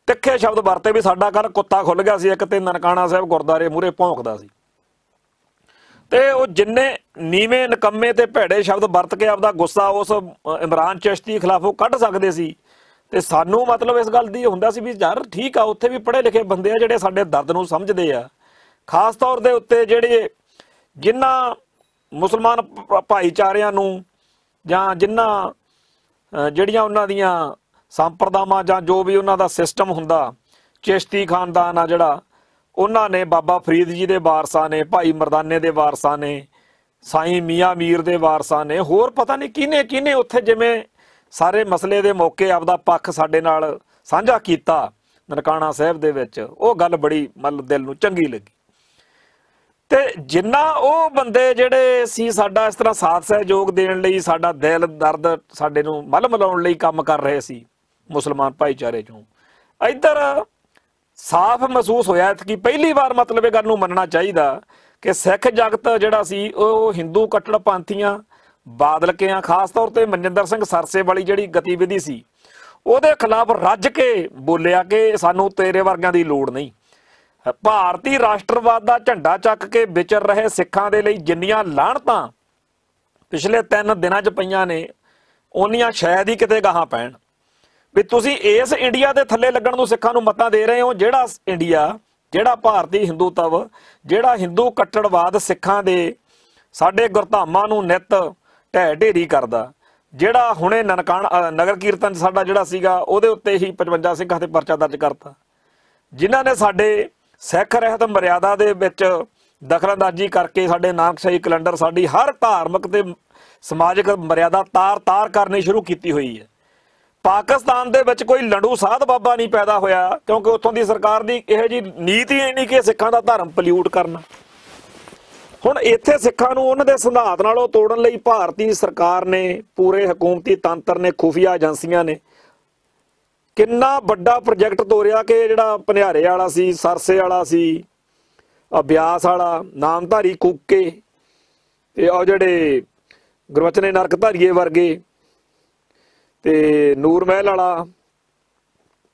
ਤਿੱਖੇ ਸ਼ਬਦ ਵਰਤੇ ਵੀ ਸਾਡਾ ਕੱਲ ਕੁੱਤਾ ਖੁੱਲ ਗਿਆ ਸੀ ਇੱਕ ਤੇ ਨਨਕਾਣਾ ਸਾਹਿਬ ਗੁਰਦੁਆਰੇ ਮੂਹਰੇ ਭੌਂਕਦਾ ਸੀ। ਤੇ ਉਹ ਜਿੰਨੇ ਨੀਵੇਂ ਨਿਕੰਮੇ ਤੇ ਭੈੜੇ ਸ਼ਬਦ ਵਰਤ ਕੇ ਆਪਦਾ ਗੁੱਸਾ ਉਸ ਇਮਰਾਨ ਚਿਸ਼ਤੀ ਖਿਲਾਫ ਉਹ ਕੱਢ ਸਕਦੇ ਸੀ। ਤੇ ਸਾਨੂੰ ਮਤਲਬ ਇਸ ਗੱਲ ਦੀ ਹੁੰਦਾ ਸੀ ਵੀ ਯਾਰ ਠੀਕ ਆ ਉੱਥੇ ਵੀ ਪੜ੍ਹੇ ਲਿਖੇ ਬੰਦੇ ਆ ਜਿਹੜੇ ਸਾਡੇ ਦਰਦ ਨੂੰ ਸਮਝਦੇ ਆ। ਖਾਸ ਤੌਰ ਦੇ ਉੱਤੇ ਜਿਹੜੇ ਜਿਨ੍ਹਾਂ ਮੁਸਲਮਾਨ ਭਾਈਚਾਰਿਆਂ ਨੂੰ ਜਾਂ ਜਿਨ੍ਹਾਂ ਜਿਹੜੀਆਂ ਉਹਨਾਂ ਦੀਆਂ ਸੰਪਰਦਾਵਾਂ ਜਾਂ ਜੋ ਵੀ ਉਹਨਾਂ ਦਾ ਸਿਸਟਮ ਹੁੰਦਾ ਚਿਸ਼ਤੀ ਖਾਨਦਾਨ ਆ ਜਿਹੜਾ ਉਹਨਾਂ ਨੇ ਬਾਬਾ ਫਰੀਦ ਜੀ ਦੇ ਵਾਰਸਾਂ ਨੇ, ਭਾਈ ਮਰਦਾਨੇ ਦੇ ਵਾਰਸਾਂ ਨੇ, ਸਾਈਂ ਮੀਆਂ ਮੀਰ ਦੇ ਵਾਰਸਾਂ ਨੇ, ਹੋਰ ਪਤਾ ਨਹੀਂ ਕਿਹਨੇ ਕਿਹਨੇ ਉੱਥੇ ਜਿਵੇਂ ਸਾਰੇ ਮਸਲੇ ਦੇ ਮੌਕੇ ਆਪਦਾ ਪੱਖ ਸਾਡੇ ਨਾਲ ਸਾਂਝਾ ਕੀਤਾ ਨਨਕਾਣਾ ਸਾਹਿਬ ਦੇ ਵਿੱਚ। ਉਹ ਗੱਲ ਬੜੀ ਮਤਲਬ ਦਿਲ ਨੂੰ ਚੰਗੀ ਲੱਗੀ। ਤੇ ਜਿੰਨਾ ਉਹ ਬੰਦੇ ਜਿਹੜੇ ਸੀ ਸਾਡਾ ਇਸ ਤਰ੍ਹਾਂ ਸਾਥ ਸਹਿਯੋਗ ਦੇਣ ਲਈ, ਸਾਡਾ ਦਿਲ ਦਰਦ ਸਾਡੇ ਨੂੰ ਮੱਲ ਮਿਲਾਉਣ ਲਈ ਕੰਮ ਕਰ ਰਹੇ ਸੀ ਮੁਸਲਮਾਨ ਭਾਈਚਾਰੇ ਚੋਂ, ਇੱਧਰ ਸਾਫ਼ ਮਹਿਸੂਸ ਹੋਇਆ ਕਿ ਪਹਿਲੀ ਵਾਰ ਮਤਲਬ ਇਹ ਗੱਲ ਨੂੰ ਮੰਨਣਾ ਚਾਹੀਦਾ ਕਿ ਸਿੱਖ ਜਗਤ ਜਿਹੜਾ ਸੀ ਉਹ ਹਿੰਦੂ ਕੱਟੜਪੰਥੀਆਂ ਬਾਦਲਕਿਆਂ ਖਾਸ ਤੌਰ ਤੇ ਮਨਜਿੰਦਰ ਸਿੰਘ ਸਰਸੇ ਵਾਲੀ ਜਿਹੜੀ ਗਤੀਵਿਧੀ ਸੀ ਉਹਦੇ ਖਿਲਾਫ ਰੱਜ ਕੇ ਬੋਲਿਆ ਕਿ ਸਾਨੂੰ ਤੇਰੇ ਵਰਗਿਆਂ ਦੀ ਲੋੜ ਨਹੀਂ। ਭਾਰਤੀ ਰਾਸ਼ਟਰਵਾਦ ਦਾ ਝੰਡਾ ਚੱਕ ਕੇ ਵਿਚਰ ਰਹੇ ਸਿੱਖਾਂ ਦੇ ਲਈ ਜਿੰਨੀਆਂ ਲਾਹਣਤਾਂ ਪਿਛਲੇ 3 ਦਿਨਾਂ 'ਚ ਪਈਆਂ ਨੇ ਓਨੀਆਂ ਸ਼ਾਇਦ ਹੀ ਕਿਤੇ ਗਾਹਾਂ ਪੈਣ। ਵੀ ਤੁਸੀਂ ਇਸ ਇੰਡੀਆ ਦੇ ਥੱਲੇ ਲੱਗਣ ਨੂੰ ਸਿੱਖਾਂ ਨੂੰ ਮਤਾਂ ਦੇ ਰਹੇ ਹੋ, ਜਿਹੜਾ ਇੰਡੀਆ, ਜਿਹੜਾ ਭਾਰਤੀ ਹਿੰਦੂਤਵ, ਜਿਹੜਾ ਹਿੰਦੂ ਕੱਟੜਵਾਦ ਸਿੱਖਾਂ ਦੇ ਸਾਡੇ ਗੁਰਧਾਮਾਂ ਨੂੰ ਨਿੱਤ ਢਹਿ ਢੇਰੀ ਕਰਦਾ, ਜਿਹੜਾ ਹੁਣੇ ਨਨਕਾਣਾ ਨਗਰ ਕੀਰਤਨ ਸਾਡਾ ਜਿਹੜਾ ਸੀਗਾ ਉਹਦੇ ਉੱਤੇ ਹੀ 55 ਸਿੰਘਾਂ ਤੇ ਪਰਚਾ ਦਰਜ ਕਰਤਾ, ਜਿਨ੍ਹਾਂ ਨੇ ਸਾਡੇ ਸਿੱਖ ਰਹਿਤ ਮਰਿਆਦਾ ਦੇ ਵਿੱਚ ਦਖਲਅੰਦਾਜ਼ੀ ਕਰਕੇ ਸਾਡੇ ਨਾਨਕਸ਼ਾਹੀ ਕੈਲੰਡਰ, ਸਾਡੀ ਹਰ ਧਾਰਮਿਕ ਤੇ ਸਮਾਜਿਕ ਮਰਿਆਦਾ ਤਾਰ ਕਰਨੀ ਸ਼ੁਰੂ ਕੀਤੀ ਹੋਈ ਹੈ। ਪਾਕਿਸਤਾਨ ਦੇ ਵਿੱਚ ਕੋਈ ਲੰਡੂ ਸਾਧ ਬਾਬਾ ਨਹੀਂ ਪੈਦਾ ਹੋਇਆ ਕਿਉਂਕਿ ਉੱਥੋਂ ਦੀ ਸਰਕਾਰ ਦੀ ਇਹੋ ਜਿਹੀ ਨੀਤੀ ਹੀ ਨਹੀਂ ਕਿ ਸਿੱਖਾਂ ਦਾ ਧਰਮ ਪਲਿਊਟ ਕਰਨਾ। ਹੁਣ ਇੱਥੇ ਸਿੱਖਾਂ ਨੂੰ ਉਹਨਾਂ ਦੇ ਸਿਧਾਂਤ ਨਾਲੋਂ ਤੋੜਨ ਲਈ ਭਾਰਤੀ ਸਰਕਾਰ ਨੇ, ਪੂਰੇ ਹਕੂਮਤੀ ਤੰਤਰ ਨੇ, ਖੁਫੀਆ ਏਜੰਸੀਆਂ ਨੇ ਕਿੰਨਾ ਵੱਡਾ ਪ੍ਰੋਜੈਕਟ ਤੋਰਿਆ ਕਿ ਜਿਹੜਾ ਭਨਿਆਰੇ ਵਾਲਾ ਸੀ, ਸਰਸੇ ਵਾਲਾ ਸੀ, ਬਿਆਸ ਵਾਲਾ, ਨਾਮਧਾਰੀ ਕੂਕੇ ਤੇ ਉਹ ਜਿਹੜੇ ਗੁਰਬਚਨੇ ਨਰਕ ਧਾਰੀਏ ਵਰਗੇ ਤੇ ਨੂਰ ਮਹਿਲ ਵਾਲਾ,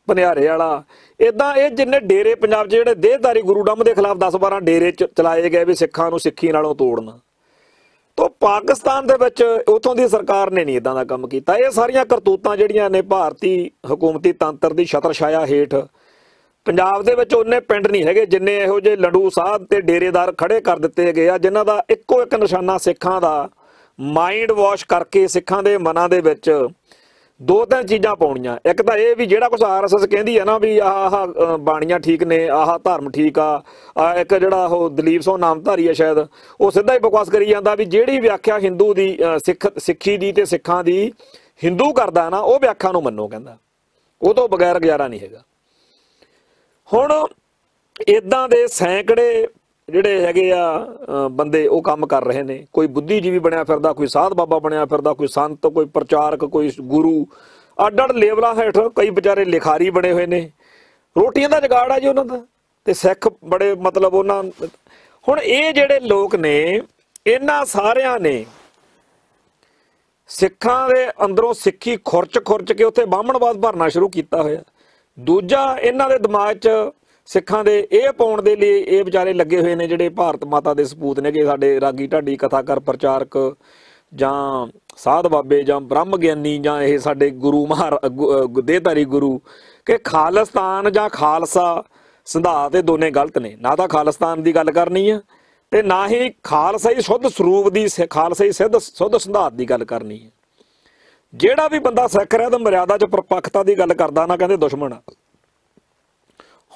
ਭਨਿਆਰੇ ਵਾਲਾ, ਇੱਦਾਂ ਇਹ ਜਿੰਨੇ ਡੇਰੇ ਪੰਜਾਬ 'ਚ ਜਿਹੜੇ ਦੇਹਧਾਰੀ ਗੁਰੂ ਡੰਮ ਦੇ ਖਿਲਾਫ 10-12 ਡੇਰੇ ਚਲਾਏ ਗਏ ਵੀ ਸਿੱਖਾਂ ਨੂੰ ਸਿੱਖੀ ਨਾਲੋਂ ਤੋੜਨਾ। ਤਾਂ ਪਾਕਿਸਤਾਨ ਦੇ ਵਿੱਚ ਉੱਥੋਂ ਦੀ ਸਰਕਾਰ ਨੇ ਨਹੀਂ ਇੱਦਾਂ ਦਾ ਕੰਮ ਕੀਤਾ। ਇਹ ਸਾਰੀਆਂ ਕਰਤੂਤਾਂ ਜਿਹੜੀਆਂ ਨੇ ਭਾਰਤੀ ਹਕੂਮਤੀ ਤੰਤਰ ਦੀ ਛਤਰਛਾਇਆ ਹੇਠ ਪੰਜਾਬ ਦੇ ਵਿੱਚ ਉਹਨੇ ਪਿੰਡ ਨਹੀਂ ਹੈਗੇ ਜਿੰਨੇ ਇਹੋ ਜਿਹੇ ਲੰਡੂ ਸਾਧ ਤੇ ਡੇਰੇਦਾਰ ਖੜੇ ਕਰ ਦਿੱਤੇ ਗਏ ਆ, ਜਿਨ੍ਹਾਂ ਦਾ ਇੱਕੋ ਇੱਕ ਨਿਸ਼ਾਨਾ ਸਿੱਖਾਂ ਦਾ ਮਾਈਂਡ ਵਾਸ਼ ਕਰਕੇ ਸਿੱਖਾਂ ਦੇ ਮਨਾਂ ਦੇ ਵਿੱਚ 2-3 ਚੀਜ਼ਾਂ ਪਾਉਣੀਆਂ। ਇੱਕ ਤਾਂ ਇਹ ਵੀ ਜਿਹੜਾ ਕੁਛ RSS ਕਹਿੰਦੀ ਹੈ ਨਾ ਵੀ ਆਹ ਬਾਣੀਆਂ ਠੀਕ ਨੇ, ਆਹ ਧਰਮ ਠੀਕ ਆ, ਇੱਕ ਜਿਹੜਾ ਉਹ ਦਲੀਪ ਸਿੰਘ ਨਾਮਧਾਰੀ ਹੈ ਸ਼ਾਇਦ, ਉਹ ਸਿੱਧਾ ਹੀ ਬਕਵਾਸ ਕਰੀ ਜਾਂਦਾ ਵੀ ਜਿਹੜੀ ਵਿਆਖਿਆ ਹਿੰਦੂ ਦੀ ਸਿੱਖੀ ਦੀ ਤੇ ਸਿੱਖਾਂ ਦੀ ਹਿੰਦੂ ਕਰਦਾ ਨਾ ਉਹ ਵਿਆਖਿਆ ਨੂੰ ਮੰਨੋ, ਕਹਿੰਦਾ ਉਹ ਤੋਂ ਬਗੈਰ ਗੁਜ਼ਾਰਾ ਨਹੀਂ ਹੈਗਾ। ਹੁਣ ਇੱਦਾਂ ਦੇ ਸੈਂਕੜੇ ਜਿਹੜੇ ਹੈਗੇ ਆ ਬੰਦੇ ਉਹ ਕੰਮ ਕਰ ਰਹੇ ਨੇ। ਕੋਈ ਬੁੱਧੀਜੀਵੀ ਬਣਿਆ ਫਿਰਦਾ, ਕੋਈ ਸਾਧ ਬਾਬਾ ਬਣਿਆ ਫਿਰਦਾ, ਕੋਈ ਸੰਤ, ਕੋਈ ਪ੍ਰਚਾਰਕ, ਕੋਈ ਗੁਰੂ, ਅੱਡ-ਅੱਡ ਲੇਵਲਾਂ ਹੇਠ ਕਈ ਵਿਚਾਰੇ ਲਿਖਾਰੀ ਬਣੇ ਹੋਏ ਨੇ। ਰੋਟੀਆਂ ਦਾ ਜੁਗਾੜ ਆ ਜੀ ਉਹਨਾਂ ਦਾ, ਤੇ ਸਿੱਖ ਬੜੇ ਮਤਲਬ ਉਹਨਾਂ। ਹੁਣ ਇਹ ਜਿਹੜੇ ਲੋਕ ਨੇ ਇਹਨਾਂ ਸਾਰਿਆਂ ਨੇ ਸਿੱਖਾਂ ਦੇ ਅੰਦਰੋਂ ਸਿੱਖੀ ਖੁਰਚ ਕੇ ਉੱਥੇ ਬਾਹਮਣਵਾਦ ਭਰਨਾ ਸ਼ੁਰੂ ਕੀਤਾ ਹੋਇਆ। ਦੂਜਾ ਇਹਨਾਂ ਦੇ ਦਿਮਾਗ 'ਚ ਸਿੱਖਾਂ ਦੇ ਇਹ ਪਾਉਣ ਦੇ ਲਈ ਇਹ ਵਿਚਾਰੇ ਲੱਗੇ ਹੋਏ ਨੇ ਜਿਹੜੇ ਭਾਰਤ ਮਾਤਾ ਦੇ ਸਪੂਤ ਨੇਗੇ, ਸਾਡੇ ਰਾਗੀ ਢਾਡੀ ਕਥਾਕਾਰ ਪ੍ਰਚਾਰਕ ਜਾਂ ਸਾਧ ਬਾਬੇ ਜਾਂ ਬ੍ਰਹਮ ਗਿਆਨੀ ਜਾਂ ਇਹ ਸਾਡੇ ਗੁਰੂ ਦੇਹਧਾਰੀ ਗੁਰੂ, ਕਿ ਖਾਲਿਸਤਾਨ ਜਾਂ ਖਾਲਸਾ ਸਿਧਾਂਤ ਇਹ ਦੋਨੇ ਗਲਤ ਨੇ। ਨਾ ਤਾਂ ਖਾਲਿਸਤਾਨ ਦੀ ਗੱਲ ਕਰਨੀ ਆ ਤੇ ਨਾ ਹੀ ਖਾਲਸਾਈ ਸ਼ੁੱਧ ਸਰੂਪ ਦੀ, ਖਾਲਸਾਈ ਸ਼ੁੱਧ ਸਿਧਾਂਤ ਦੀ ਗੱਲ ਕਰਨੀ ਹੈ। ਜਿਹੜਾ ਵੀ ਬੰਦਾ ਸਿੱਖ ਰਹਿਤ ਮਰਿਆਦਾ 'ਚ ਪਰਪੱਖਤਾ ਦੀ ਗੱਲ ਕਰਦਾ ਨਾ ਕਹਿੰਦੇ ਦੁਸ਼ਮਣ ਆ।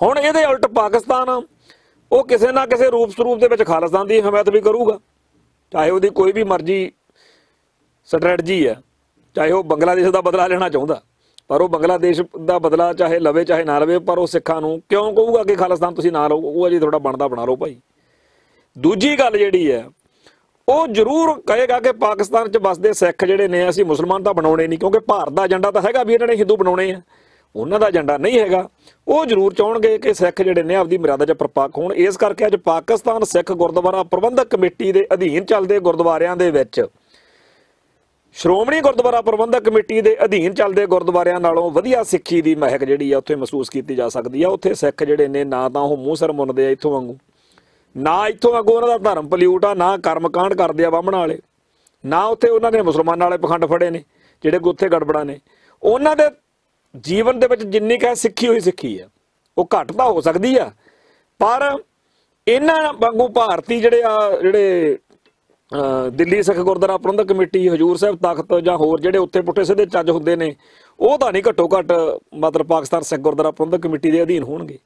ਹੁਣ ਇਹਦੇ ਉਲਟ ਪਾਕਿਸਤਾਨ ਉਹ ਕਿਸੇ ਨਾ ਕਿਸੇ ਰੂਪ ਸਰੂਪ ਦੇ ਵਿੱਚ ਖਾਲਿਸਤਾਨ ਦੀ ਹਮਾਇਤ ਵੀ ਕਰੂਗਾ, ਚਾਹੇ ਉਹਦੀ ਕੋਈ ਵੀ ਮਰਜ਼ੀ ਸਟ੍ਰੈਟਜੀ ਹੈ, ਚਾਹੇ ਉਹ ਬੰਗਲਾਦੇਸ਼ ਦਾ ਬਦਲਾ ਲੈਣਾ ਚਾਹੁੰਦਾ, ਪਰ ਉਹ ਬੰਗਲਾਦੇਸ਼ ਦਾ ਬਦਲਾ ਚਾਹੇ ਲਵੇ ਚਾਹੇ ਨਾ ਲਵੇ, ਪਰ ਉਹ ਸਿੱਖਾਂ ਨੂੰ ਕਿਉਂ ਕਹੂਗਾ ਕਿ ਖਾਲਿਸਤਾਨ ਤੁਸੀਂ ਨਾ ਲਓ, ਉਹ ਜੀ ਤੁਹਾਡਾ ਬਣਦਾ ਬਣਾ ਲਓ ਭਾਈ। ਦੂਜੀ ਗੱਲ ਜਿਹੜੀ ਹੈ ਉਹ ਜ਼ਰੂਰ ਕਹੇਗਾ ਕਿ ਪਾਕਿਸਤਾਨ 'ਚ ਵਸਦੇ ਸਿੱਖ ਜਿਹੜੇ ਨੇ ਅਸੀਂ ਮੁਸਲਮਾਨ ਤਾਂ ਬਣਾਉਣੇ ਨਹੀਂ, ਕਿਉਂਕਿ ਭਾਰਤ ਦਾ ਏਜੰਡਾ ਤਾਂ ਹੈਗਾ ਵੀ ਇਹਨਾਂ ਨੇ ਹਿੰਦੂ ਬਣਾਉਣੇ ਆ, ਉਹਨਾਂ ਦਾ ਏਜੰਡਾ ਨਹੀਂ ਹੈਗਾ। ਉਹ ਜ਼ਰੂਰ ਚਾਹਣਗੇ ਕਿ ਸਿੱਖ ਜਿਹੜੇ ਨੇ ਆਪਦੀ ਮਰਿਆਦਾ 'ਚ ਪ੍ਰਪੱਕ ਹੋਣ। ਇਸ ਕਰਕੇ ਅੱਜ ਪਾਕਿਸਤਾਨ ਸਿੱਖ ਗੁਰਦੁਆਰਾ ਪ੍ਰਬੰਧਕ ਕਮੇਟੀ ਦੇ ਅਧੀਨ ਚੱਲਦੇ ਗੁਰਦੁਆਰਿਆਂ ਦੇ ਵਿੱਚ ਸ਼੍ਰੋਮਣੀ ਗੁਰਦੁਆਰਾ ਪ੍ਰਬੰਧਕ ਕਮੇਟੀ ਦੇ ਅਧੀਨ ਚੱਲਦੇ ਗੁਰਦੁਆਰਿਆਂ ਨਾਲੋਂ ਵਧੀਆ ਸਿੱਖੀ ਦੀ ਮਹਿਕ ਜਿਹੜੀ ਆ ਉੱਥੇ ਮਹਿਸੂਸ ਕੀਤੀ ਜਾ ਸਕਦੀ ਆ। ਉੱਥੇ ਸਿੱਖ ਜਿਹੜੇ ਨੇ ਨਾ ਤਾਂ ਉਹ ਮੂੰਹ ਸਿਰ ਮੁੰਨਦੇ ਆ ਇੱਥੋਂ ਵਾਂਗੂ, ਨਾ ਇੱਥੋਂ ਵਾਂਗੂ ਉਹਨਾਂ ਦਾ ਧਰਮ ਪਲਿਊਟ ਆ, ਨਾ ਕਰਮਕਾਂਡ ਕਰਦੇ ਆ ਬਾਹਮਣ ਵਾਲੇ, ਨਾ ਉੱਥੇ ਉਹਨਾਂ ਨੇ ਮੁਸਲਮਾਨਾਂ ਵਾਲੇ ਪਖੰਡ ਫੜੇ ਨੇ ਜਿਹੜੇ ਉੱਥੇ ਗੜਬੜਾ ਨੇ। ਉਹਨਾਂ ਦੇ ਜੀਵਨ ਦੇ ਵਿੱਚ ਜਿੰਨੀ ਕੁ ਸਿੱਖੀ ਹੋਈ ਸਿੱਖੀ ਆ ਉਹ ਘੱਟ ਤਾਂ ਹੋ ਸਕਦੀ ਆ, ਪਰ ਇਹਨਾਂ ਵਾਂਗੂ ਭਾਰਤੀ ਜਿਹੜੇ ਦਿੱਲੀ ਸਿੱਖ ਗੁਰਦੁਆਰਾ ਪ੍ਰਬੰਧਕ ਕਮੇਟੀ, ਹਜੂਰ ਸਾਹਿਬ ਤਖਤ ਜਾਂ ਹੋਰ ਜਿਹੜੇ ਉੱਥੇ ਪੁੱਠੇ ਸਿੱਧੇ ਚੱਜ ਹੁੰਦੇ ਨੇ, ਉਹ ਤਾਂ ਨਹੀਂ ਘੱਟੋ ਘੱਟ ਮਤਲਬ ਪਾਕਿਸਤਾਨ ਸਿੱਖ ਗੁਰਦੁਆਰਾ ਪ੍ਰਬੰਧਕ ਕਮੇਟੀ ਦੇ ਅਧੀਨ ਹੋਣਗੇ।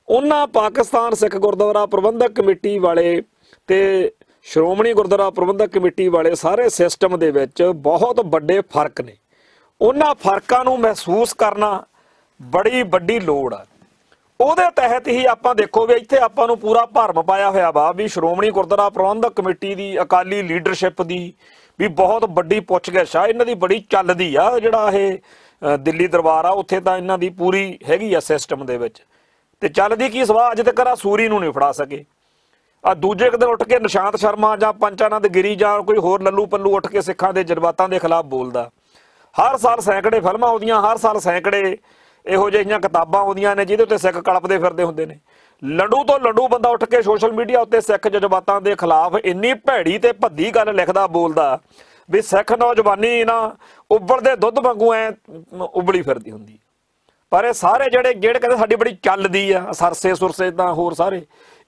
ਉਹਨਾਂ ਪਾਕਿਸਤਾਨ ਸਿੱਖ ਗੁਰਦੁਆਰਾ ਪ੍ਰਬੰਧਕ ਕਮੇਟੀ ਵਾਲੇ ਤੇ ਸ਼੍ਰੋਮਣੀ ਗੁਰਦੁਆਰਾ ਪ੍ਰਬੰਧਕ ਕਮੇਟੀ ਵਾਲੇ ਸਾਰੇ ਸਿਸਟਮ ਦੇ ਵਿੱਚ ਬਹੁਤ ਵੱਡੇ ਫਰਕ ਨੇ। ਉਹਨਾਂ ਫਰਕਾਂ ਨੂੰ ਮਹਿਸੂਸ ਕਰਨਾ ਬੜੀ ਵੱਡੀ ਲੋੜ ਆ। ਉਹਦੇ ਤਹਿਤ ਹੀ ਆਪਾਂ ਦੇਖੋ ਵੀ ਇੱਥੇ ਆਪਾਂ ਨੂੰ ਪੂਰਾ ਭਰਮ ਪਾਇਆ ਹੋਇਆ ਵਾ ਵੀ ਸ਼੍ਰੋਮਣੀ ਗੁਰਦੁਆਰਾ ਪ੍ਰਬੰਧਕ ਕਮੇਟੀ ਦੀ, ਅਕਾਲੀ ਲੀਡਰਸ਼ਿਪ ਦੀ ਵੀ ਬਹੁਤ ਵੱਡੀ ਪੁੱਛਗਿੱਛ ਆ, ਇਹਨਾਂ ਦੀ ਬੜੀ ਚੱਲਦੀ ਆ। ਜਿਹੜਾ ਇਹ ਦਿੱਲੀ ਦਰਬਾਰ ਆ ਉੱਥੇ ਤਾਂ ਇਹਨਾਂ ਦੀ ਪੂਰੀ ਹੈਗੀ ਆ ਸਿਸਟਮ ਦੇ ਵਿੱਚ, ਤੇ ਚੱਲਦੀ ਕੀ ਸਵਾਹ ਅੱਜ ਤੱਕ ਆ ਸੂਰੀ ਨੂੰ ਨਹੀਂ ਫੜਾ ਸਕੇ। ਆ ਦੂਜੇ ਦਿਨ ਉੱਠ ਕੇ ਨਿਸ਼ਾਂਤ ਸ਼ਰਮਾ ਜਾਂ ਪੰਚਾਨੰਦ ਗਿਰੀ ਜਾਂ ਕੋਈ ਹੋਰ ਲੱਲੂ ਪੱਲੂ ਉੱਠ ਕੇ ਸਿੱਖਾਂ ਦੇ ਜਜ਼ਬਾਤਾਂ ਦੇ ਖਿਲਾਫ ਬੋਲਦਾ। ਹਰ ਸਾਲ ਸੈਂਕੜੇ ਫਿਲਮਾਂ ਆਉਂਦੀਆਂ, ਹਰ ਸਾਲ ਸੈਂਕੜੇ ਇਹੋ ਜਿਹੀਆਂ ਕਿਤਾਬਾਂ ਆਉਂਦੀਆਂ ਨੇ ਜਿਹਦੇ ਉੱਤੇ ਸਿੱਖ ਕਲਪਦੇ ਫਿਰਦੇ ਹੁੰਦੇ ਨੇ। ਲੰਡੂ ਤੋਂ ਲੰਡੂ ਬੰਦਾ ਉੱਠ ਕੇ ਸੋਸ਼ਲ ਮੀਡੀਆ ਉੱਤੇ ਸਿੱਖ ਜਜ਼ਬਾਤਾਂ ਦੇ ਖਿਲਾਫ ਇੰਨੀ ਭੈੜੀ ਤੇ ਭੱਦੀ ਗੱਲ ਲਿਖਦਾ ਬੋਲਦਾ ਵੀ ਸਿੱਖ ਨੌਜਵਾਨੀ ਨਾ ਉਬਲਦੇ ਦੁੱਧ ਵਾਂਗੂ ਐ ਉਬਲੀ ਫਿਰਦੀ ਹੁੰਦੀ। ਪਰ ਇਹ ਸਾਰੇ ਜਿਹੜੇ ਕਹਿੰਦੇ ਸਾਡੀ ਬੜੀ ਚੱਲਦੀ ਆ, ਸਰਸੇ ਸੁਰਸੇ ਤਾਂ ਹੋਰ ਸਾਰੇ,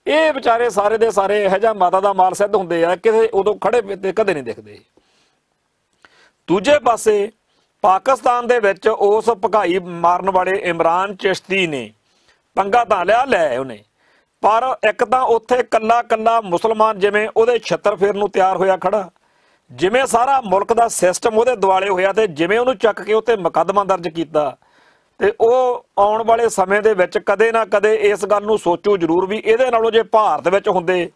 ਇਹ ਵਿਚਾਰੇ ਸਾਰੇ ਦੇ ਸਾਰੇ ਇਹੋ ਜਿਹਾ ਮਾਤਾ ਦਾ ਮਾਲ ਸਿੱਧ ਹੁੰਦੇ ਆ, ਕਿਸੇ ਉਦੋਂ ਖੜੇ ਤੇ ਕਦੇ ਨਹੀਂ ਦਿਖਦੇ। ਦੂਜੇ ਪਾਸੇ ਪਾਕਿਸਤਾਨ ਦੇ ਵਿੱਚ ਉਸ ਭਗਾਈ ਮਾਰਨ ਵਾਲੇ ਇਮਰਾਨ ਚਿਸ਼ਤੀ ਨੇ ਪੰਗਾ ਤਾਂ ਲੈ ਉਹਨੇ, ਪਰ ਇੱਕ ਤਾਂ ਉੱਥੇ ਕੱਲਾ ਕੱਲਾ ਮੁਸਲਮਾਨ ਜਿਵੇਂ ਉਹਦੇ ਛੱਤਰ ਫੇਰ ਨੂੰ ਤਿਆਰ ਹੋਇਆ ਖੜਾ, ਜਿਵੇਂ ਸਾਰਾ ਮੁਲਕ ਦਾ ਸਿਸਟਮ ਉਹਦੇ ਦੁਆਲੇ ਹੋਇਆ, ਤੇ ਜਿਵੇਂ ਉਹਨੂੰ ਚੱਕ ਕੇ ਉੱਤੇ ਮੁਕੱਦਮਾ ਦਰਜ ਕੀਤਾ, ਤੇ ਉਹ ਆਉਣ ਵਾਲੇ ਸਮੇਂ ਦੇ ਵਿੱਚ ਕਦੇ ਨਾ ਕਦੇ ਇਸ ਗੱਲ ਨੂੰ ਸੋਚੂ ਜ਼ਰੂਰ ਵੀ ਇਹਦੇ ਨਾਲੋਂ ਜੇ ਭਾਰਤ ਵਿੱਚ ਹੁੰਦੇ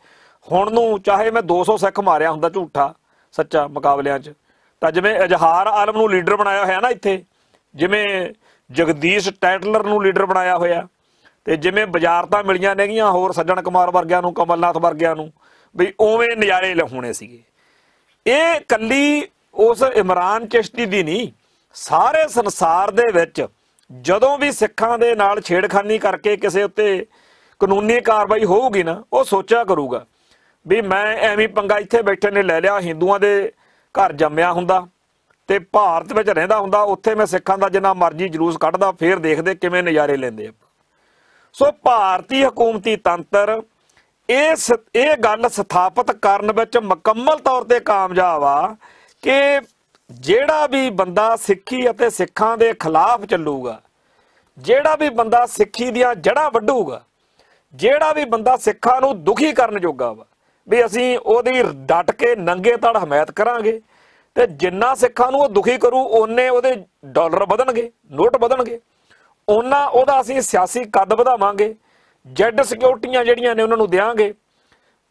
ਹੁਣ ਨੂੰ, ਚਾਹੇ ਮੈਂ 200 ਸਿੱਖ ਮਾਰਿਆ ਹੁੰਦਾ ਝੂਠਾ ਸੱਚਾ ਮੁਕਾਬਲਿਆਂ 'ਚ, ਤਾਂ ਜਿਵੇਂ ਇਜ਼ਹਾਰ ਆਲਮ ਨੂੰ ਲੀਡਰ ਬਣਾਇਆ ਹੋਇਆ ਨਾ ਇੱਥੇ, ਜਿਵੇਂ ਜਗਦੀਸ਼ ਟੈਟਲਰ ਨੂੰ ਲੀਡਰ ਬਣਾਇਆ ਹੋਇਆ, ਤੇ ਜਿਵੇਂ ਵਜ਼ਾਰਤਾਂ ਮਿਲੀਆਂ ਨੇਗੀਆਂ ਹੋਰ ਸੱਜਣ ਕੁਮਾਰ ਵਰਗਿਆਂ ਨੂੰ, ਕਮਲਨਾਥ ਵਰਗਿਆਂ ਨੂੰ, ਵੀ ਉਵੇਂ ਨਜ਼ਾਰੇ ਲਿਖਾਉਣੇ ਸੀਗੇ। ਇਹ ਕੱਲੀ ਉਸ ਇਮਰਾਨ ਚਿਸ਼ਤੀ ਦੀ ਨਹੀਂ, ਸਾਰੇ ਸੰਸਾਰ ਦੇ ਵਿੱਚ ਜਦੋਂ ਵੀ ਸਿੱਖਾਂ ਦੇ ਨਾਲ ਛੇੜਖਾਨੀ ਕਰਕੇ ਕਿਸੇ ਉੱਤੇ ਕਾਨੂੰਨੀ ਕਾਰਵਾਈ ਹੋਊਗੀ ਨਾ, ਉਹ ਸੋਚਿਆ ਕਰੂਗਾ ਵੀ ਮੈਂ ਐਵੇਂ ਪੰਗਾ ਇੱਥੇ ਬੈਠੇ ਨੇ ਲੈ ਲਿਆ, ਹਿੰਦੂਆਂ ਦੇ ਘਰ ਜੰਮਿਆ ਹੁੰਦਾ ਤੇ ਭਾਰਤ ਵਿੱਚ ਰਹਿੰਦਾ ਹੁੰਦਾ, ਉੱਥੇ ਮੈਂ ਸਿੱਖਾਂ ਦਾ ਜਿੰਨਾ ਮਰਜ਼ੀ ਜਲੂਸ ਕੱਢਦਾ, ਫੇਰ ਦੇਖਦੇ ਕਿਵੇਂ ਨਜ਼ਾਰੇ ਲੈਂਦੇ ਆ। ਸੋ ਭਾਰਤੀ ਹਕੂਮਤੀ ਤੰਤਰ ਇਹ ਗੱਲ ਸਥਾਪਿਤ ਕਰਨ ਵਿੱਚ ਮੁਕੰਮਲ ਤੌਰ ਤੇ ਕਾਮਯਾਬ ਆ ਕਿ ਜਿਹੜਾ ਵੀ ਬੰਦਾ ਸਿੱਖੀ ਅਤੇ ਸਿੱਖਾਂ ਦੇ ਖਿਲਾਫ ਚੱਲੂਗਾ, ਜਿਹੜਾ ਵੀ ਬੰਦਾ ਸਿੱਖੀ ਦੀਆਂ ਜੜ੍ਹਾਂ ਵੱਢੂਗਾ, ਜਿਹੜਾ ਵੀ ਬੰਦਾ ਸਿੱਖਾਂ ਨੂੰ ਦੁਖੀ ਕਰਨ ਜੋਗਾ ਵਾ, ਵੀ ਅਸੀਂ ਉਹਦੀ ਡਟ ਕੇ ਨੰਗੇ ਧੜ ਹਮਾਇਤ ਕਰਾਂਗੇ, ਤੇ ਜਿੰਨਾ ਸਿੱਖਾਂ ਨੂੰ ਉਹ ਦੁਖੀ ਕਰੂ ਓਨੇ ਉਹਦੇ ਡਾਲਰ ਵਧਣਗੇ, ਨੋਟ ਵਧਣਗੇ, ਓਨਾ ਉਹਦਾ ਅਸੀਂ ਸਿਆਸੀ ਕੱਦ ਵਧਾਵਾਂਗੇ, ਜੈਡ ਸਿਕਿਉਰਟੀਆਂ ਜਿਹੜੀਆਂ ਨੇ ਉਹਨਾਂ ਨੂੰ ਦਿਆਂਗੇ।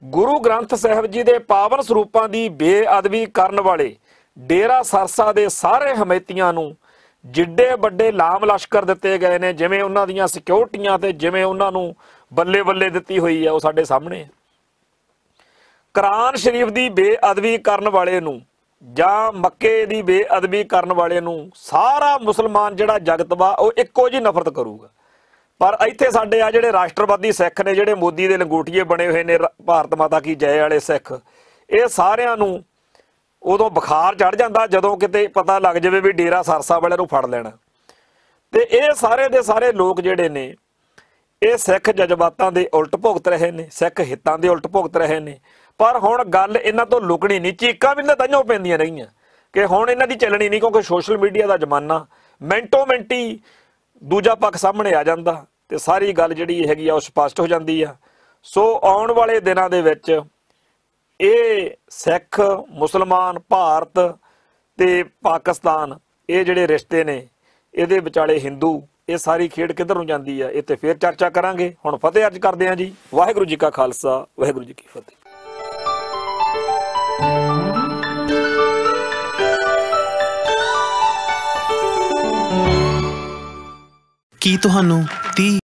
ਗੁਰੂ ਗ੍ਰੰਥ ਸਾਹਿਬ ਜੀ ਦੇ ਪਾਵਨ ਸਰੂਪਾਂ ਦੀ ਬੇਅਦਬੀ ਕਰਨ ਵਾਲੇ ਡੇਰਾ ਸਰਸਾ ਦੇ ਸਾਰੇ ਹਮੈਤੀਆਂ ਨੂੰ ਜਿੱਡੇ ਵੱਡੇ ਲਾਮ ਲਸ਼ਕਰ ਦਿੱਤੇ ਗਏ ਨੇ, ਜਿਵੇਂ ਉਹਨਾਂ ਦੀਆਂ ਸਿਕਿਉਰਟੀਆਂ ਤੇ ਜਿਵੇਂ ਉਹਨਾਂ ਨੂੰ ਬੱਲੇ ਬੱਲੇ ਦਿੱਤੀ ਹੋਈ ਆ, ਉਹ ਸਾਡੇ ਸਾਹਮਣੇ ਹੈ। ਕੁਰਾਨ ਸ਼ਰੀਫ ਦੀ ਬੇਅਦਬੀ ਕਰਨ ਵਾਲੇ ਨੂੰ ਜਾਂ ਮੱਕੇ ਦੀ ਬੇਅਦਬੀ ਕਰਨ ਵਾਲੇ ਨੂੰ ਸਾਰਾ ਮੁਸਲਮਾਨ ਜਿਹੜਾ ਜਗਤ ਵਾ ਉਹ ਇੱਕੋ ਜਿਹੀ ਨਫ਼ਰਤ ਕਰੂਗਾ। ਪਰ ਇੱਥੇ ਸਾਡੇ ਆ ਜਿਹੜੇ ਰਾਸ਼ਟਰਵਾਦੀ ਸਿੱਖ ਨੇ, ਜਿਹੜੇ ਮੋਦੀ ਦੇ ਲੰਗੋਟੀਏ ਬਣੇ ਹੋਏ ਨੇ, ਭਾਰਤ ਮਾਤਾ ਕੀ ਜੈ ਵਾਲੇ ਸਿੱਖ, ਇਹ ਸਾਰਿਆਂ ਨੂੰ ਉਦੋਂ ਬੁਖਾਰ ਚੜ ਜਾਂਦਾ ਜਦੋਂ ਕਿਤੇ ਪਤਾ ਲੱਗ ਜਾਵੇ ਵੀ ਡੇਰਾ ਸਰਸਾ ਵਾਲਿਆਂ ਨੂੰ ਫੜ ਲੈਣਾ। ਤੇ ਇਹ ਸਾਰੇ ਦੇ ਸਾਰੇ ਲੋਕ ਜਿਹੜੇ ਨੇ ਇਹ ਸਿੱਖ ਜਜ਼ਬਾਤਾਂ ਦੇ ਉਲਟ ਭੁਗਤ ਰਹੇ ਨੇ, ਸਿੱਖ ਹਿੱਤਾਂ ਦੇ ਉਲਟ ਭੁਗਤ ਰਹੇ ਨੇ। ਪਰ ਹੁਣ ਗੱਲ ਇਹਨਾਂ ਤੋਂ ਲੁਕਣੀ ਨਹੀਂ, ਚੀਕਾਂ ਵੀ ਤਾਂਹੀਓ ਪੈਂਦੀਆਂ ਰਹੀਆਂ ਕਿ ਹੁਣ ਇਹਨਾਂ ਦੀ ਚੱਲਣੀ ਨਹੀਂ, ਕਿਉਂਕਿ ਸੋਸ਼ਲ ਮੀਡੀਆ ਦਾ ਜ਼ਮਾਨਾ, ਮਿੰਟੋ ਮਿੰਟੀ ਦੂਜਾ ਪੱਖ ਸਾਹਮਣੇ ਆ ਜਾਂਦਾ ਤੇ ਸਾਰੀ ਗੱਲ ਜਿਹੜੀ ਹੈਗੀ ਆ ਉਹ ਸਪਸ਼ਟ ਹੋ ਜਾਂਦੀ ਆ। ਸੋ ਆਉਣ ਵਾਲੇ ਦਿਨਾਂ ਦੇ ਵਿੱਚ ਇਹ ਸਿੱਖ, ਮੁਸਲਮਾਨ, ਭਾਰਤ ਤੇ ਪਾਕਿਸਤਾਨ, ਇਹ ਜਿਹੜੇ ਰਿਸ਼ਤੇ ਨੇ, ਇਹਦੇ ਵਿਚਾਲੇ ਹਿੰਦੂ, ਇਹ ਸਾਰੀ ਖੇਡ ਕਿੱਧਰ ਨੂੰ ਜਾਂਦੀ ਆ, ਇਹ ਤੇ ਫੇਰ ਚਰਚਾ ਕਰਾਂਗੇ। ਹੁਣ ਫਤਿਹ ਅਰਜ਼ ਕਰਦੇ ਹਾਂ ਜੀ। ਵਾਹਿਗੁਰੂ ਜੀ ਕਾ ਖਾਲਸਾ, ਵਾਹਿਗੁਰੂ ਜੀ ਕੀ ਫਤਿਹ।
ਕੀ ਤੁਹਾਨੂੰ 30